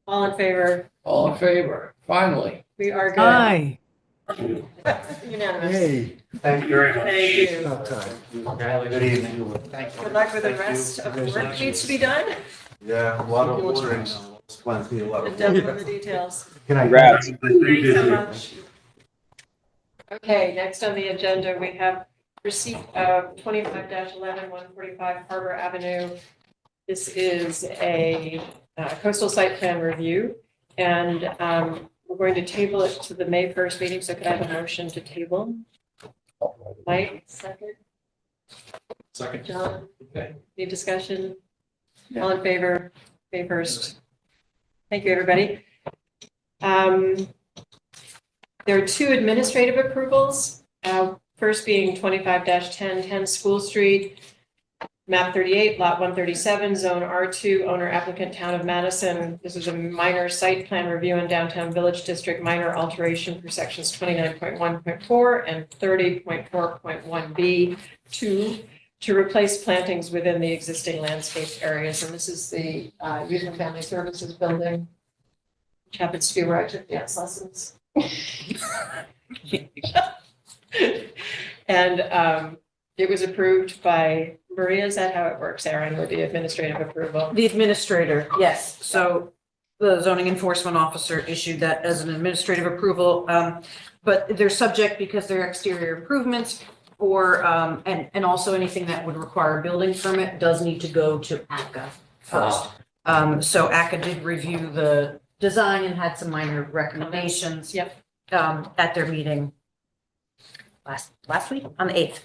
Speaker 2: All in favor?
Speaker 8: All in favor? Finally.
Speaker 2: We are good.
Speaker 10: Aye.
Speaker 2: Unanimous.
Speaker 6: Hey,
Speaker 12: Thank you very much.
Speaker 2: Thank you.
Speaker 6: about time.
Speaker 12: Good evening.
Speaker 2: Good luck with the rest of the work that needs to be done
Speaker 12: Yeah, a lot of ordering. Plenty, a lot
Speaker 2: and
Speaker 12: of.
Speaker 2: devil in the details.
Speaker 12: Can I?
Speaker 9: Congrats.
Speaker 2: Thanks so much. Okay, next on the agenda, we have receipt of 25-11-145 Harbor Avenue. This is a coastal site plan review, and we're going to table it to the May 1st meeting, so could I have a motion to table? Mike, second.
Speaker 3: Second.
Speaker 2: John,
Speaker 3: Okay.
Speaker 2: any discussion? All in favor? May 1st. Thank you, everybody. There are two administrative approvals. First being 25-1010 School Street, map 38, lot 137, zone R2, owner applicant Town of Madison. This is a minor site plan review in Downtown Village District, minor alteration for sections 29.1.4 and 30.4.1B to replace plantings within the existing landscaped areas. And this is the Youth and Family Services Building, which happens to be where I took dance lessons. And it was approved by Maria. Is that how it works, Erin, with the administrative approval?
Speaker 5: The administrator, yes. So the zoning enforcement officer issued that as an administrative approval. But they're subject because they're exterior improvements or, and also anything that would require a building permit does need to go to ACA first. So ACA did review the design and had some minor recommendations.
Speaker 2: Yep.
Speaker 5: At their meeting last week on the 8th.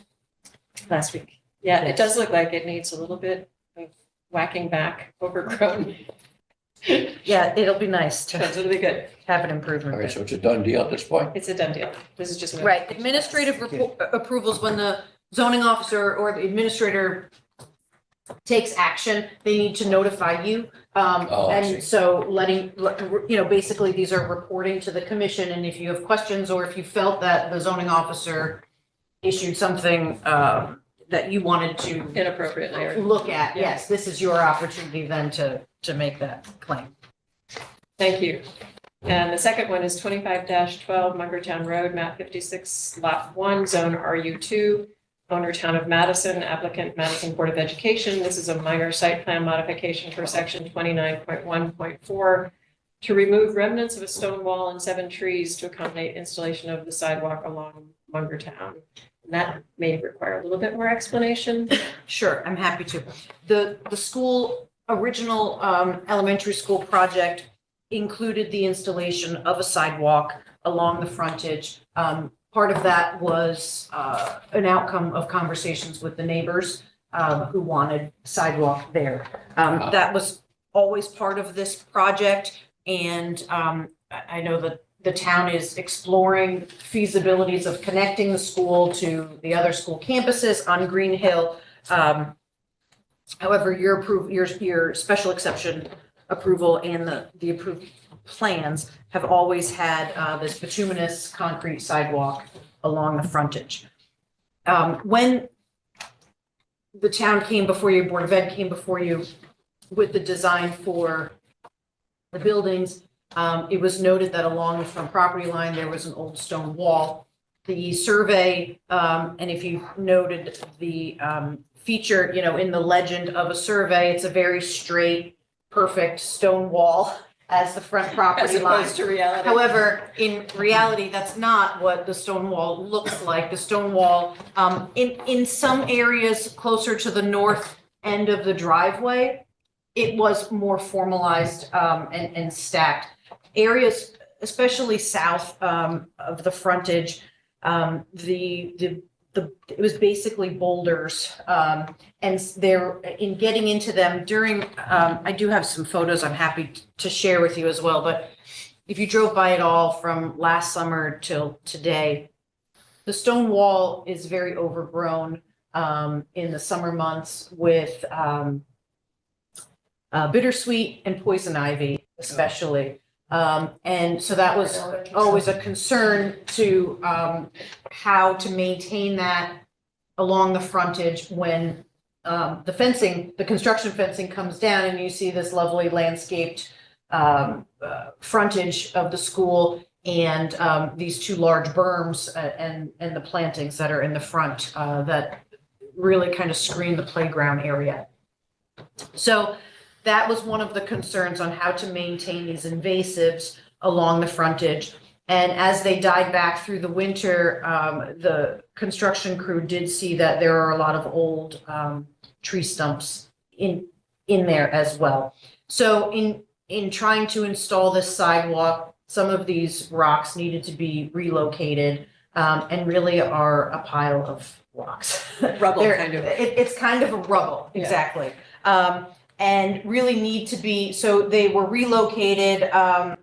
Speaker 2: Last week. Yeah, it does look like it needs a little bit of whacking back overgrown.
Speaker 5: Yeah, it'll be nice
Speaker 2: So
Speaker 5: to
Speaker 2: it'll be good.
Speaker 5: have an
Speaker 8: All
Speaker 5: improvement.
Speaker 8: right, so it's a done deal at this point?
Speaker 2: It's a done deal. This is just.
Speaker 5: Right, administrative approvals, when the zoning officer or the administrator takes action, they need to notify you.
Speaker 8: Oh, I see.
Speaker 5: And so basically, these are reporting to the commission, and if you have questions, or if you felt that the zoning officer issued something that you wanted to
Speaker 2: Inappropriately. or-
Speaker 5: look at, yes, this is your opportunity then to make that claim.
Speaker 2: Thank you. And the second one is 25-12 Mungertown Road, map 56, lot 1, zone RU2. Owner Town of Madison, applicant Madison Board of Education. This is a minor site plan modification for section 29.1.4 to remove remnants of a stone wall and 7 trees to accommodate installation of the sidewalk along Mungertown. And that may require a little bit more explanation.
Speaker 5: Sure, I'm happy to. The school, original elementary school project included the installation of a sidewalk along the frontage. Part of that was an outcome of conversations with the neighbors who wanted sidewalk there. That was always part of this project, and I know that the town is exploring feasibilities of connecting the school to the other school campuses on Green Hill. However, your special exception approval and the approved plans have always had this bituminous concrete sidewalk along the frontage. When the town came before you, Board of Ed came before you with the design for the buildings, it was noted that along the front property line, there was an old stone wall. The survey, and if you noted the feature, in the legend of a survey, it's a very straight, perfect stone wall as the front property
Speaker 2: As
Speaker 5: line.
Speaker 2: opposed to reality.
Speaker 5: However, in reality, that's not what the stone wall looks like. The stone wall, in some areas closer to the north end of the driveway, it was more formalized and stacked. Areas, especially south of the frontage, it was basically boulders, and there, in getting into them during, I do have some photos I'm happy to share with you as well, but if you drove by it all from last summer till today, the stone wall is very overgrown in the summer months with bittersweet and poison ivy, especially. And so that was always a concern to how to maintain that along the frontage when the construction fencing comes down and you see this lovely landscaped frontage of the school and these 2 large berms and the plantings that are in the front that really kind of screen the playground area. So that was one of the concerns on how to maintain these invasives along the frontage. And as they died back through the winter, the construction crew did see that there are a lot of old tree stumps in there as well. So in trying to install this sidewalk, some of these rocks needed to be relocated and really are a pile of rocks.
Speaker 2: Rubble, kind of.
Speaker 5: It's kind of a rubble,
Speaker 2: Yeah.
Speaker 5: exactly. And really need to be, so they were relocated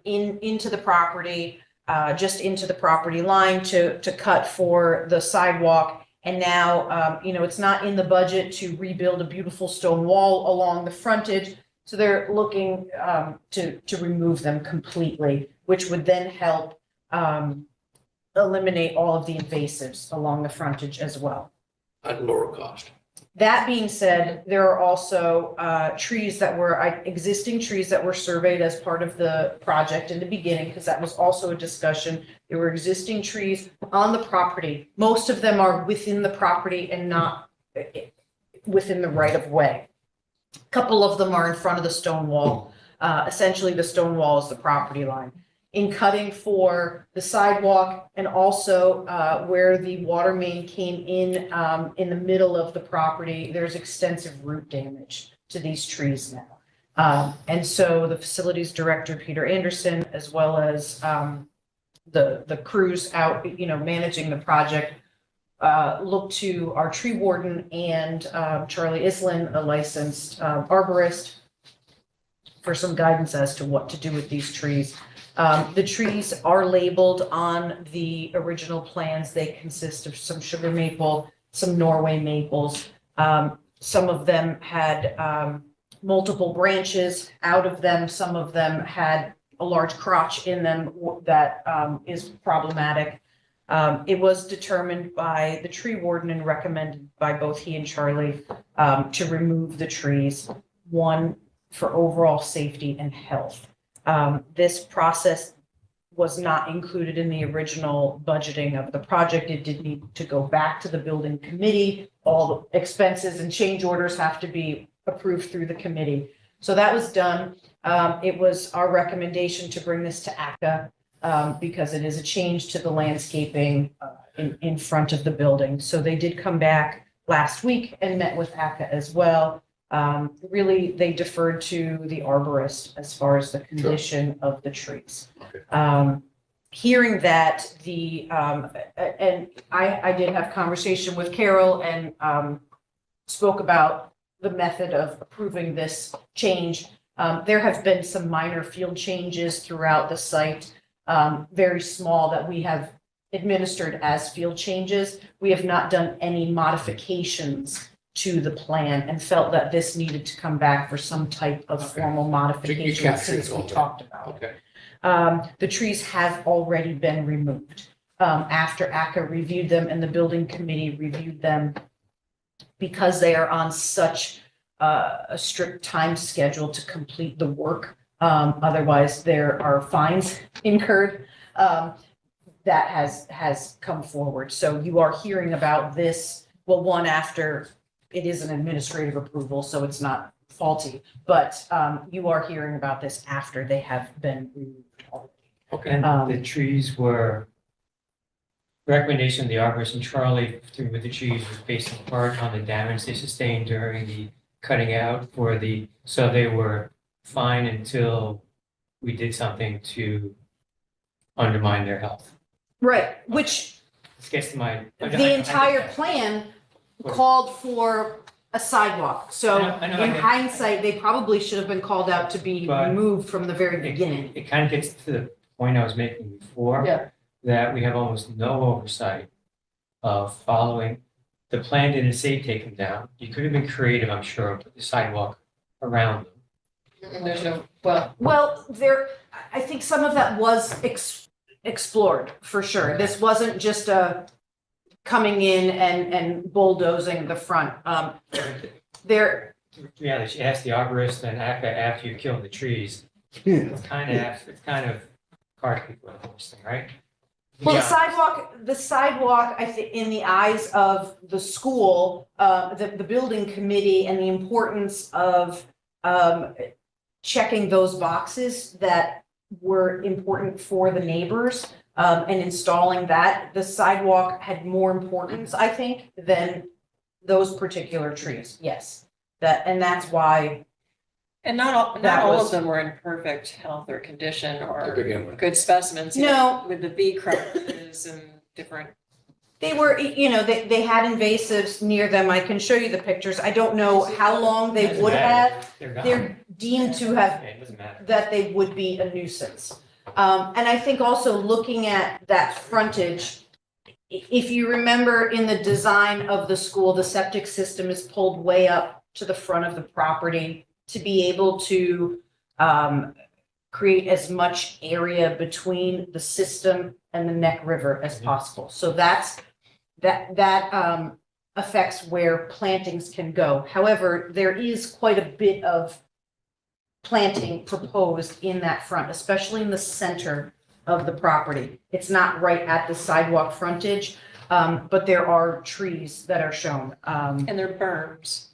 Speaker 5: into the property, just into the property line to cut for the sidewalk. And now, it's not in the budget to rebuild a beautiful stone wall along the frontage. So they're looking to remove them completely, which would then help eliminate all of the invasives along the frontage as well.
Speaker 8: At lower cost.
Speaker 5: That being said, there are also trees that were existing trees that were surveyed as part of the project in the beginning, because that was also a discussion. There were existing trees on the property. Most of them are within the property and not within the right of way. A couple of them are in front of the stone wall. Essentially, the stone wall is the property line. In cutting for the sidewalk and also where the water main came in the middle of the property, there's extensive root damage to these trees now. And so the facilities director, Peter Anderson, as well as the crews out, managing the project, look to our tree warden and Charlie Islin, a licensed arborist, for some guidance as to what to do with these trees. The trees are labeled on the original plans. They consist of some sugar maple, some Norway maples. Some of them had multiple branches out of them. Some of them had a large crotch in them that is problematic. It was determined by the tree warden and recommended by both he and Charlie to remove the trees, one, for overall safety and health. This process was not included in the original budgeting of the project. It did need to go back to the building committee. All the expenses and change orders have to be approved through the committee. So that was done. It was our recommendation to bring this to ACA because it is a change to the landscaping in front of the building. So they did come back last week and met with ACA as well. Really, they deferred to the arborist as far as the condition of the trees.
Speaker 8: Okay.
Speaker 5: Hearing that, and I did have conversation with Carol and spoke about the method of approving this change. There have been some minor field changes throughout the site, very small, that we have administered as field changes. We have not done any modifications to the plan and felt that this needed to come back for some type of formal modification
Speaker 8: captured
Speaker 5: since
Speaker 8: all
Speaker 5: we
Speaker 8: that.
Speaker 5: talked about it.
Speaker 8: Okay.
Speaker 5: The trees have already been removed after ACA reviewed them and the building committee reviewed them because they are on such a strict time schedule to complete the work. Otherwise, there are fines incurred. That has come forward. So you are hearing about this, well, one, after it is an administrative approval, so it's not faulty, but you are hearing about this after they have been removed already.
Speaker 8: Okay.
Speaker 1: And the trees were, recommendation of the arborist and Charlie through with the trees was based in part on the damage they sustained during the cutting out so they were fine until we did something to undermine their health.
Speaker 5: Right, which
Speaker 1: This gets to my.
Speaker 5: the entire plan called for a sidewalk. So
Speaker 1: I know,
Speaker 5: in
Speaker 1: I know.
Speaker 5: hindsight, they probably should have been called out to be
Speaker 1: But-
Speaker 5: removed from the very beginning.
Speaker 1: It kind of gets to the point I was making before.
Speaker 5: Yeah.
Speaker 1: That we have almost no oversight of following. The plan didn't say take them down. You could have been creative, I'm sure, put the sidewalk around them.
Speaker 2: There's no,
Speaker 5: Well, I think some of that was explored, for sure. This wasn't just a coming in and bulldozing the front. There,
Speaker 1: Yeah, she asked the arborist and after you kill the trees.
Speaker 6: Yeah.
Speaker 1: It's kind of cart before the horse thing, right? To be
Speaker 5: well,
Speaker 1: honest.
Speaker 5: the sidewalk, I think, in the eyes of the school, the building committee, and the importance of checking those boxes that were important for the neighbors, and installing that, the sidewalk had more importance, I think, than those particular trees. Yes, that's why.
Speaker 2: and not all
Speaker 5: That
Speaker 2: of
Speaker 5: was-
Speaker 2: them were in perfect health or condition
Speaker 8: To
Speaker 2: or
Speaker 8: begin with.
Speaker 2: good specimens.
Speaker 5: No.
Speaker 2: With the V crosses and different.
Speaker 5: They were, they had invasives near them. I can show you the pictures. I don't know how long they
Speaker 1: Doesn't
Speaker 5: would
Speaker 1: matter.
Speaker 5: have.
Speaker 1: They're gone.
Speaker 5: They're deemed to have,
Speaker 1: Yeah, it doesn't matter.
Speaker 5: that they would be a nuisance. And I think also looking at that frontage, if you remember in the design of the school, the septic system is pulled way up to the front of the property to be able to create as much area between the system and the Neck River as possible. So that affects where plantings can go. However, there is quite a bit of planting proposed in that front, especially in the center of the property. It's not right at the sidewalk frontage, but there are trees that are shown.
Speaker 2: And they're berms.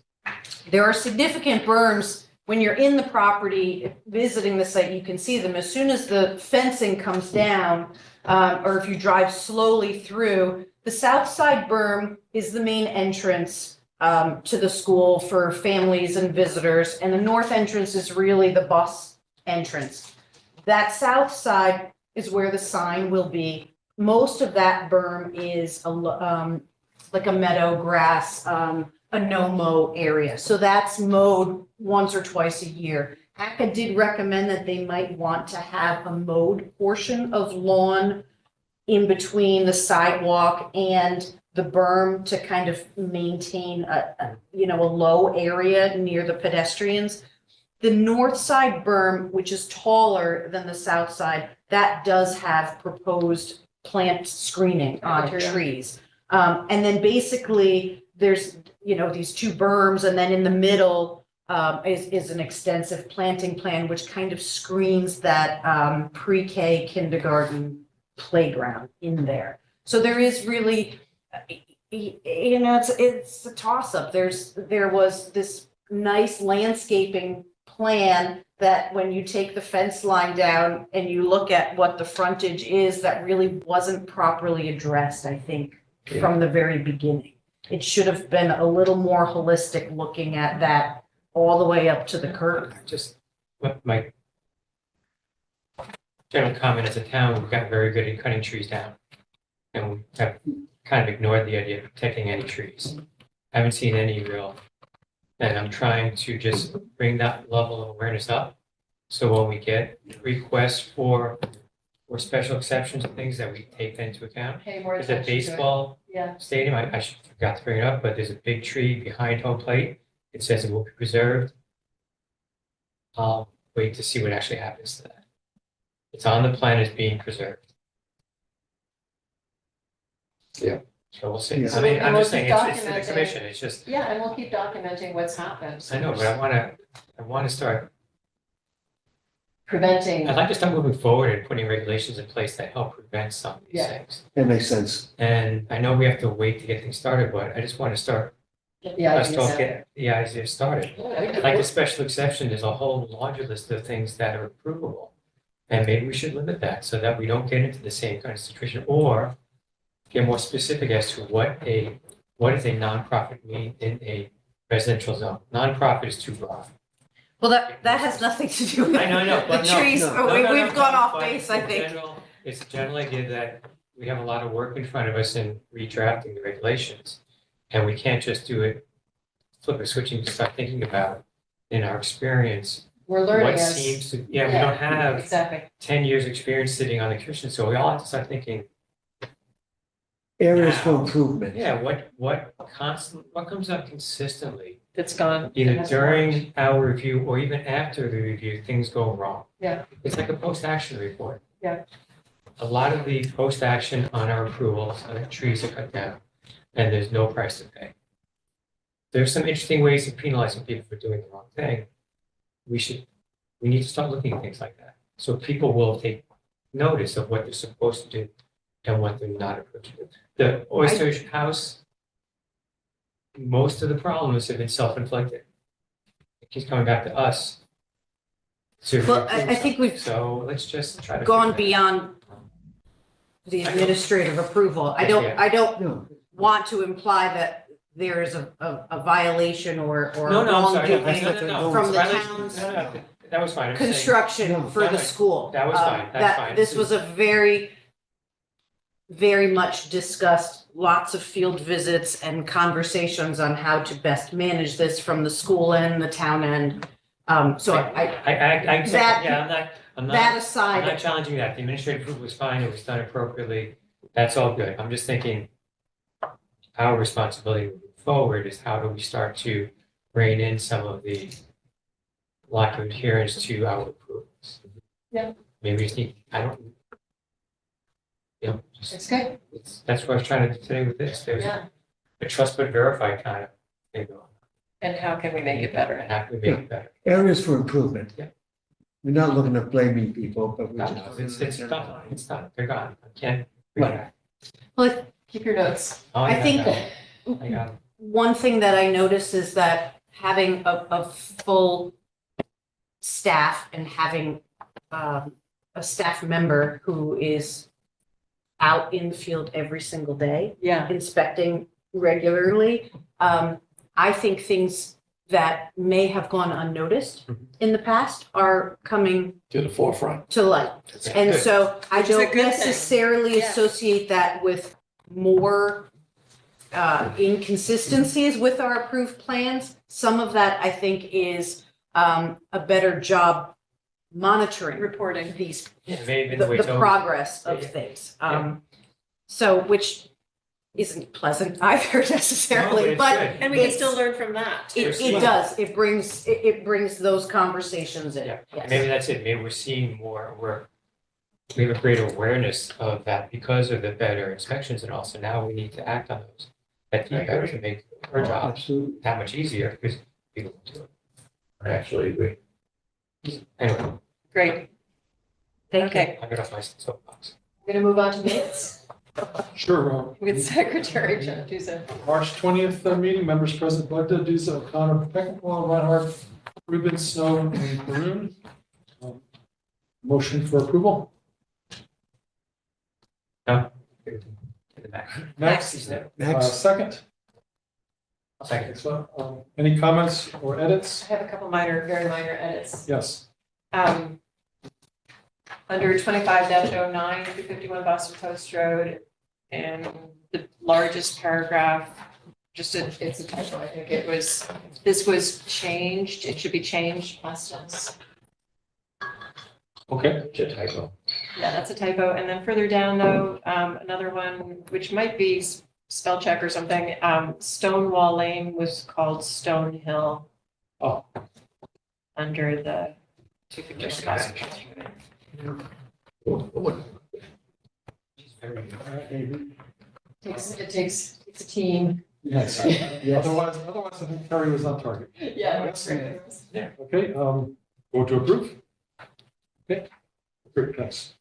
Speaker 5: There are significant berms. When you're in the property, visiting the site, you can see them. As soon as the fencing comes down, or if you drive slowly through, the south side berm is the main entrance to the school for families and visitors, and the north entrance is really the bus entrance. That south side is where the sign will be. Most of that berm is like a meadow grass, a no-mow area. So that's mowed once or twice a year. ACA did recommend that they might want to have a mowed portion of lawn in between the sidewalk and the berm to kind of maintain a low area near the pedestrians. The north side berm, which is taller than the south side, that does have proposed plant screening on
Speaker 2: Material.
Speaker 5: trees. And then basically there's, these two berms, and then in the middle is an extensive planting plan, which kind of screens that pre-K kindergarten playground in there. So there is really, it's a toss-up. There was this nice landscaping plan that when you take the fence line down and you look at what the frontage is, that really wasn't properly addressed, I think, from the very beginning. It should have been a little more holistic, looking at that all the way up to the curb.
Speaker 1: Just what my general comment as a town, we've got very good at cutting trees down. And we have kind of ignored the idea of protecting any trees. I haven't seen any real, and I'm trying to just bring that level of awareness up. So when we get requests for special exceptions and things, that we take that into account.
Speaker 2: Pay more
Speaker 1: There's a
Speaker 2: attention to it.
Speaker 1: baseball
Speaker 2: Yeah.
Speaker 1: stadium, I forgot to bring it up, but there's a big tree behind home plate. It says it will be preserved. I'll wait to see what actually happens to that. It's on the plan as being preserved.
Speaker 8: Yeah.
Speaker 1: So we'll see.
Speaker 6: Yeah.
Speaker 1: I mean,
Speaker 2: And
Speaker 1: I'm
Speaker 2: we'll
Speaker 1: just saying,
Speaker 2: keep
Speaker 1: it's to the
Speaker 2: documenting.
Speaker 1: commission, it's just,
Speaker 2: Yeah, and we'll keep documenting what's happened.
Speaker 1: I know, but I wanna start,
Speaker 2: Preventing,
Speaker 1: I'd like to start moving forward and putting regulations in place that help prevent some of these
Speaker 2: Yeah.
Speaker 1: things.
Speaker 6: That makes sense.
Speaker 1: And I know we have to wait to get things started, but I just want to start,
Speaker 2: the
Speaker 1: us
Speaker 2: ideas
Speaker 1: talk,
Speaker 2: out
Speaker 1: get the idea started.
Speaker 2: there.
Speaker 1: Like a special exception, there's a whole laundry list of things that are approvable. And maybe we should limit that so that we don't get into the same kind of situation, or get more specific as to what does a nonprofit mean in a residential zone? Nonprofit is too broad.
Speaker 5: Well, that has nothing to do with
Speaker 1: I know,
Speaker 5: the
Speaker 1: but no.
Speaker 5: trees.
Speaker 6: no.
Speaker 5: Oh, we've gone off
Speaker 1: But
Speaker 5: base, I
Speaker 1: in
Speaker 5: think.
Speaker 1: general, it's a general idea that we have a lot of work in front of us in redrafting the regulations. And we can't just do it, flip a switch and start thinking about, in our experience,
Speaker 2: We're learning
Speaker 1: what
Speaker 2: as.
Speaker 1: seems to, we don't have
Speaker 2: Exactly.
Speaker 1: 10 years' experience sitting on the commission, so we all have to start thinking,
Speaker 6: Areas for
Speaker 1: Wow.
Speaker 6: improvement.
Speaker 1: yeah, what comes up consistently,
Speaker 2: It's gone.
Speaker 1: either
Speaker 2: That's
Speaker 1: during our review or even after the review, things go wrong.
Speaker 2: Yeah.
Speaker 1: It's like a post-action report.
Speaker 2: Yeah.
Speaker 1: A lot of the post-action on our approvals, trees are cut down, and there's no price to pay. There's some interesting ways of penalizing people for doing the wrong thing. We need to start looking at things like that. So people will take notice of what they're supposed to do and what they're not supposed to do. The Oyster House, most of the problems have been self-inflicted. It keeps coming back to us. to
Speaker 5: Well, I
Speaker 1: improve
Speaker 5: think we've
Speaker 1: So let's just try to.
Speaker 5: gone
Speaker 1: figure that out.
Speaker 5: beyond the administrative approval. I
Speaker 1: Yeah.
Speaker 5: don't
Speaker 6: No,
Speaker 5: want to imply that there is a violation or
Speaker 1: No, no, I'm sorry.
Speaker 5: wrongdoing
Speaker 1: No,
Speaker 5: from the
Speaker 1: violation-
Speaker 5: town's
Speaker 1: no, no, that was fine. I'm saying-
Speaker 5: construction
Speaker 6: No,
Speaker 5: for the
Speaker 1: that-
Speaker 5: school.
Speaker 1: that was fine, that's fine.
Speaker 5: This was a very, very much discussed, lots of field visits and conversations on how to best manage this from the school end, the town end. So I,
Speaker 1: I accept,
Speaker 5: that-
Speaker 1: yeah, I'm
Speaker 5: that
Speaker 1: not
Speaker 5: aside,
Speaker 1: challenging that. The administrative approval was fine, it was done appropriately. That's all good. I'm just thinking our responsibility moving forward is how do we start to rein in some of the lack of adherence to our approvals?
Speaker 2: Yeah.
Speaker 1: Maybe we just need, I don't.
Speaker 2: It's good.
Speaker 1: That's what I was trying to do today with this. There's
Speaker 2: Yeah.
Speaker 1: a trust but verify kind of thing going on.
Speaker 2: And how can we make it better?
Speaker 1: And how can we make it better?
Speaker 6: areas for improvement.
Speaker 1: Yeah.
Speaker 6: We're not looking at blaming people, but we
Speaker 1: No,
Speaker 6: just.
Speaker 1: it's done. It's done. They're gone. I can't bring it back.
Speaker 5: well,
Speaker 2: Keep your notes.
Speaker 1: Oh,
Speaker 5: I
Speaker 1: yeah,
Speaker 5: think
Speaker 1: I got it.
Speaker 5: one thing that I noticed is that having a full staff and having a staff member who is out in the field every single day,
Speaker 2: Yeah.
Speaker 5: inspecting regularly, I think things that may have gone unnoticed
Speaker 1: Mhm.
Speaker 5: in the past are coming
Speaker 8: To the forefront.
Speaker 5: to light. And so I
Speaker 2: Which is a
Speaker 5: don't
Speaker 2: good thing.
Speaker 5: necessarily
Speaker 2: Yeah.
Speaker 5: associate that with more inconsistencies with our approved plans. Some of that, I think, is a better job monitoring
Speaker 2: Reporting.
Speaker 5: these,
Speaker 1: Yeah, maybe
Speaker 5: the
Speaker 1: the way it's always-
Speaker 5: progress of
Speaker 1: Yeah.
Speaker 5: things. So, which isn't pleasant either necessarily,
Speaker 1: it's
Speaker 5: but
Speaker 1: good.
Speaker 2: And we can
Speaker 5: it's-
Speaker 2: still learn from that. too.
Speaker 5: it does, it brings those conversations in,
Speaker 1: Yeah,
Speaker 5: yes.
Speaker 1: maybe that's it. Maybe we're seeing more, we have a greater awareness of that because of the better inspections and also now we need to act on those. That feedback to make our jobs
Speaker 6: Absolutely.
Speaker 1: that much easier because people do it.
Speaker 8: I actually agree.
Speaker 1: Anyway,
Speaker 2: Great.
Speaker 5: Thank you.
Speaker 2: Okay,
Speaker 1: I'll get off my soapbox.
Speaker 2: we're gonna move on to minutes
Speaker 3: Sure.
Speaker 2: with Secretary John Duza.
Speaker 3: March 20th meeting, members present, Bugda, Duza, O'Connor, Peckinpah, Reinhardt, Rubin, Snow, and Maroon. Motion for approval.
Speaker 1: No? To the back.
Speaker 3: Next,
Speaker 6: Next.
Speaker 3: second.
Speaker 1: Second.
Speaker 3: So, any comments or edits?
Speaker 2: I have a couple minor, very minor edits.
Speaker 3: Yes.
Speaker 2: Under 25-09, 251 Boston Post Road, and the largest paragraph, it's a typo, I think this was changed, it should be changed, past tense.
Speaker 3: Okay.
Speaker 8: It's a typo.
Speaker 2: Yeah, that's a typo. And then further down though, another one, which might be spell check or something, Stonewall Lane was called Stone Hill.
Speaker 3: Oh.
Speaker 2: Under the 251 Boston Post Road. It takes a team.
Speaker 3: Yes. Otherwise, I think Terry was on target.
Speaker 2: Yeah.
Speaker 3: Okay, vote to approve. Okay, great, thanks.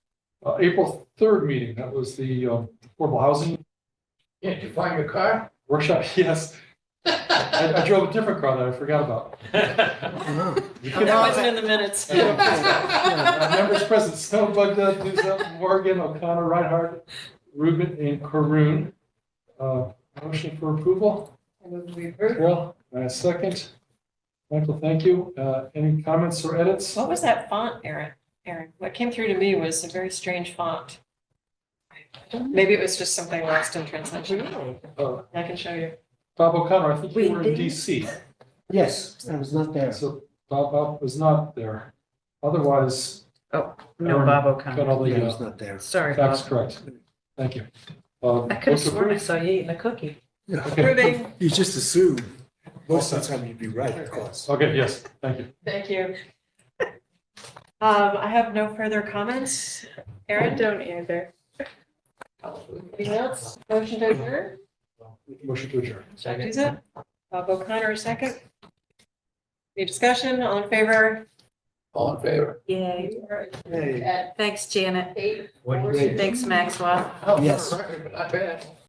Speaker 3: April 3rd meeting, that was the affordable housing
Speaker 8: Yeah, did you find your car?
Speaker 3: workshop, yes. I drove a different car that I forgot about.
Speaker 2: That wasn't in the minutes.
Speaker 3: Members present, Snow, Bugda, Duza, Morgan, O'Connor, Reinhardt, Rubin, and Karoon. Motion for approval. Carol, and a second. Michael, thank you. Any comments or edits?
Speaker 2: What was that font, Aaron? What came through to me was a very strange font. Maybe it was just something lost in translation. I can show you.
Speaker 3: Bob O'Connor, I think you
Speaker 5: We
Speaker 3: were in
Speaker 5: didn't-
Speaker 3: DC.
Speaker 6: Yes, I was not there.
Speaker 3: So Bob was not there. Otherwise,
Speaker 5: No,
Speaker 3: Aaron
Speaker 5: Bob
Speaker 3: got
Speaker 5: O'Connor.
Speaker 3: all
Speaker 6: Yeah, I
Speaker 3: the
Speaker 6: was not there.
Speaker 5: Sorry,
Speaker 3: facts
Speaker 5: Bob.
Speaker 3: correct. Thank you.
Speaker 5: I could have sworn I saw you eating a cookie.
Speaker 3: Okay,
Speaker 2: Approving.
Speaker 6: You just assume most of the time you'd be right, of course.
Speaker 3: okay, yes, thank you.
Speaker 2: Thank you. I have no further comments. Aaron? Don't either. Anything else? Motion to adjourn?
Speaker 3: Motion to adjourn.
Speaker 2: Jack Duza? Bob O'Connor, second. Any discussion? All in favor?
Speaker 8: All in favor?
Speaker 5: Yay.
Speaker 6: Hey.
Speaker 2: At
Speaker 5: Thanks, Janet.
Speaker 2: 8:40.
Speaker 1: What do you think?
Speaker 5: Thanks, Maxwell.
Speaker 8: Oh,
Speaker 6: Yes.
Speaker 8: not bad.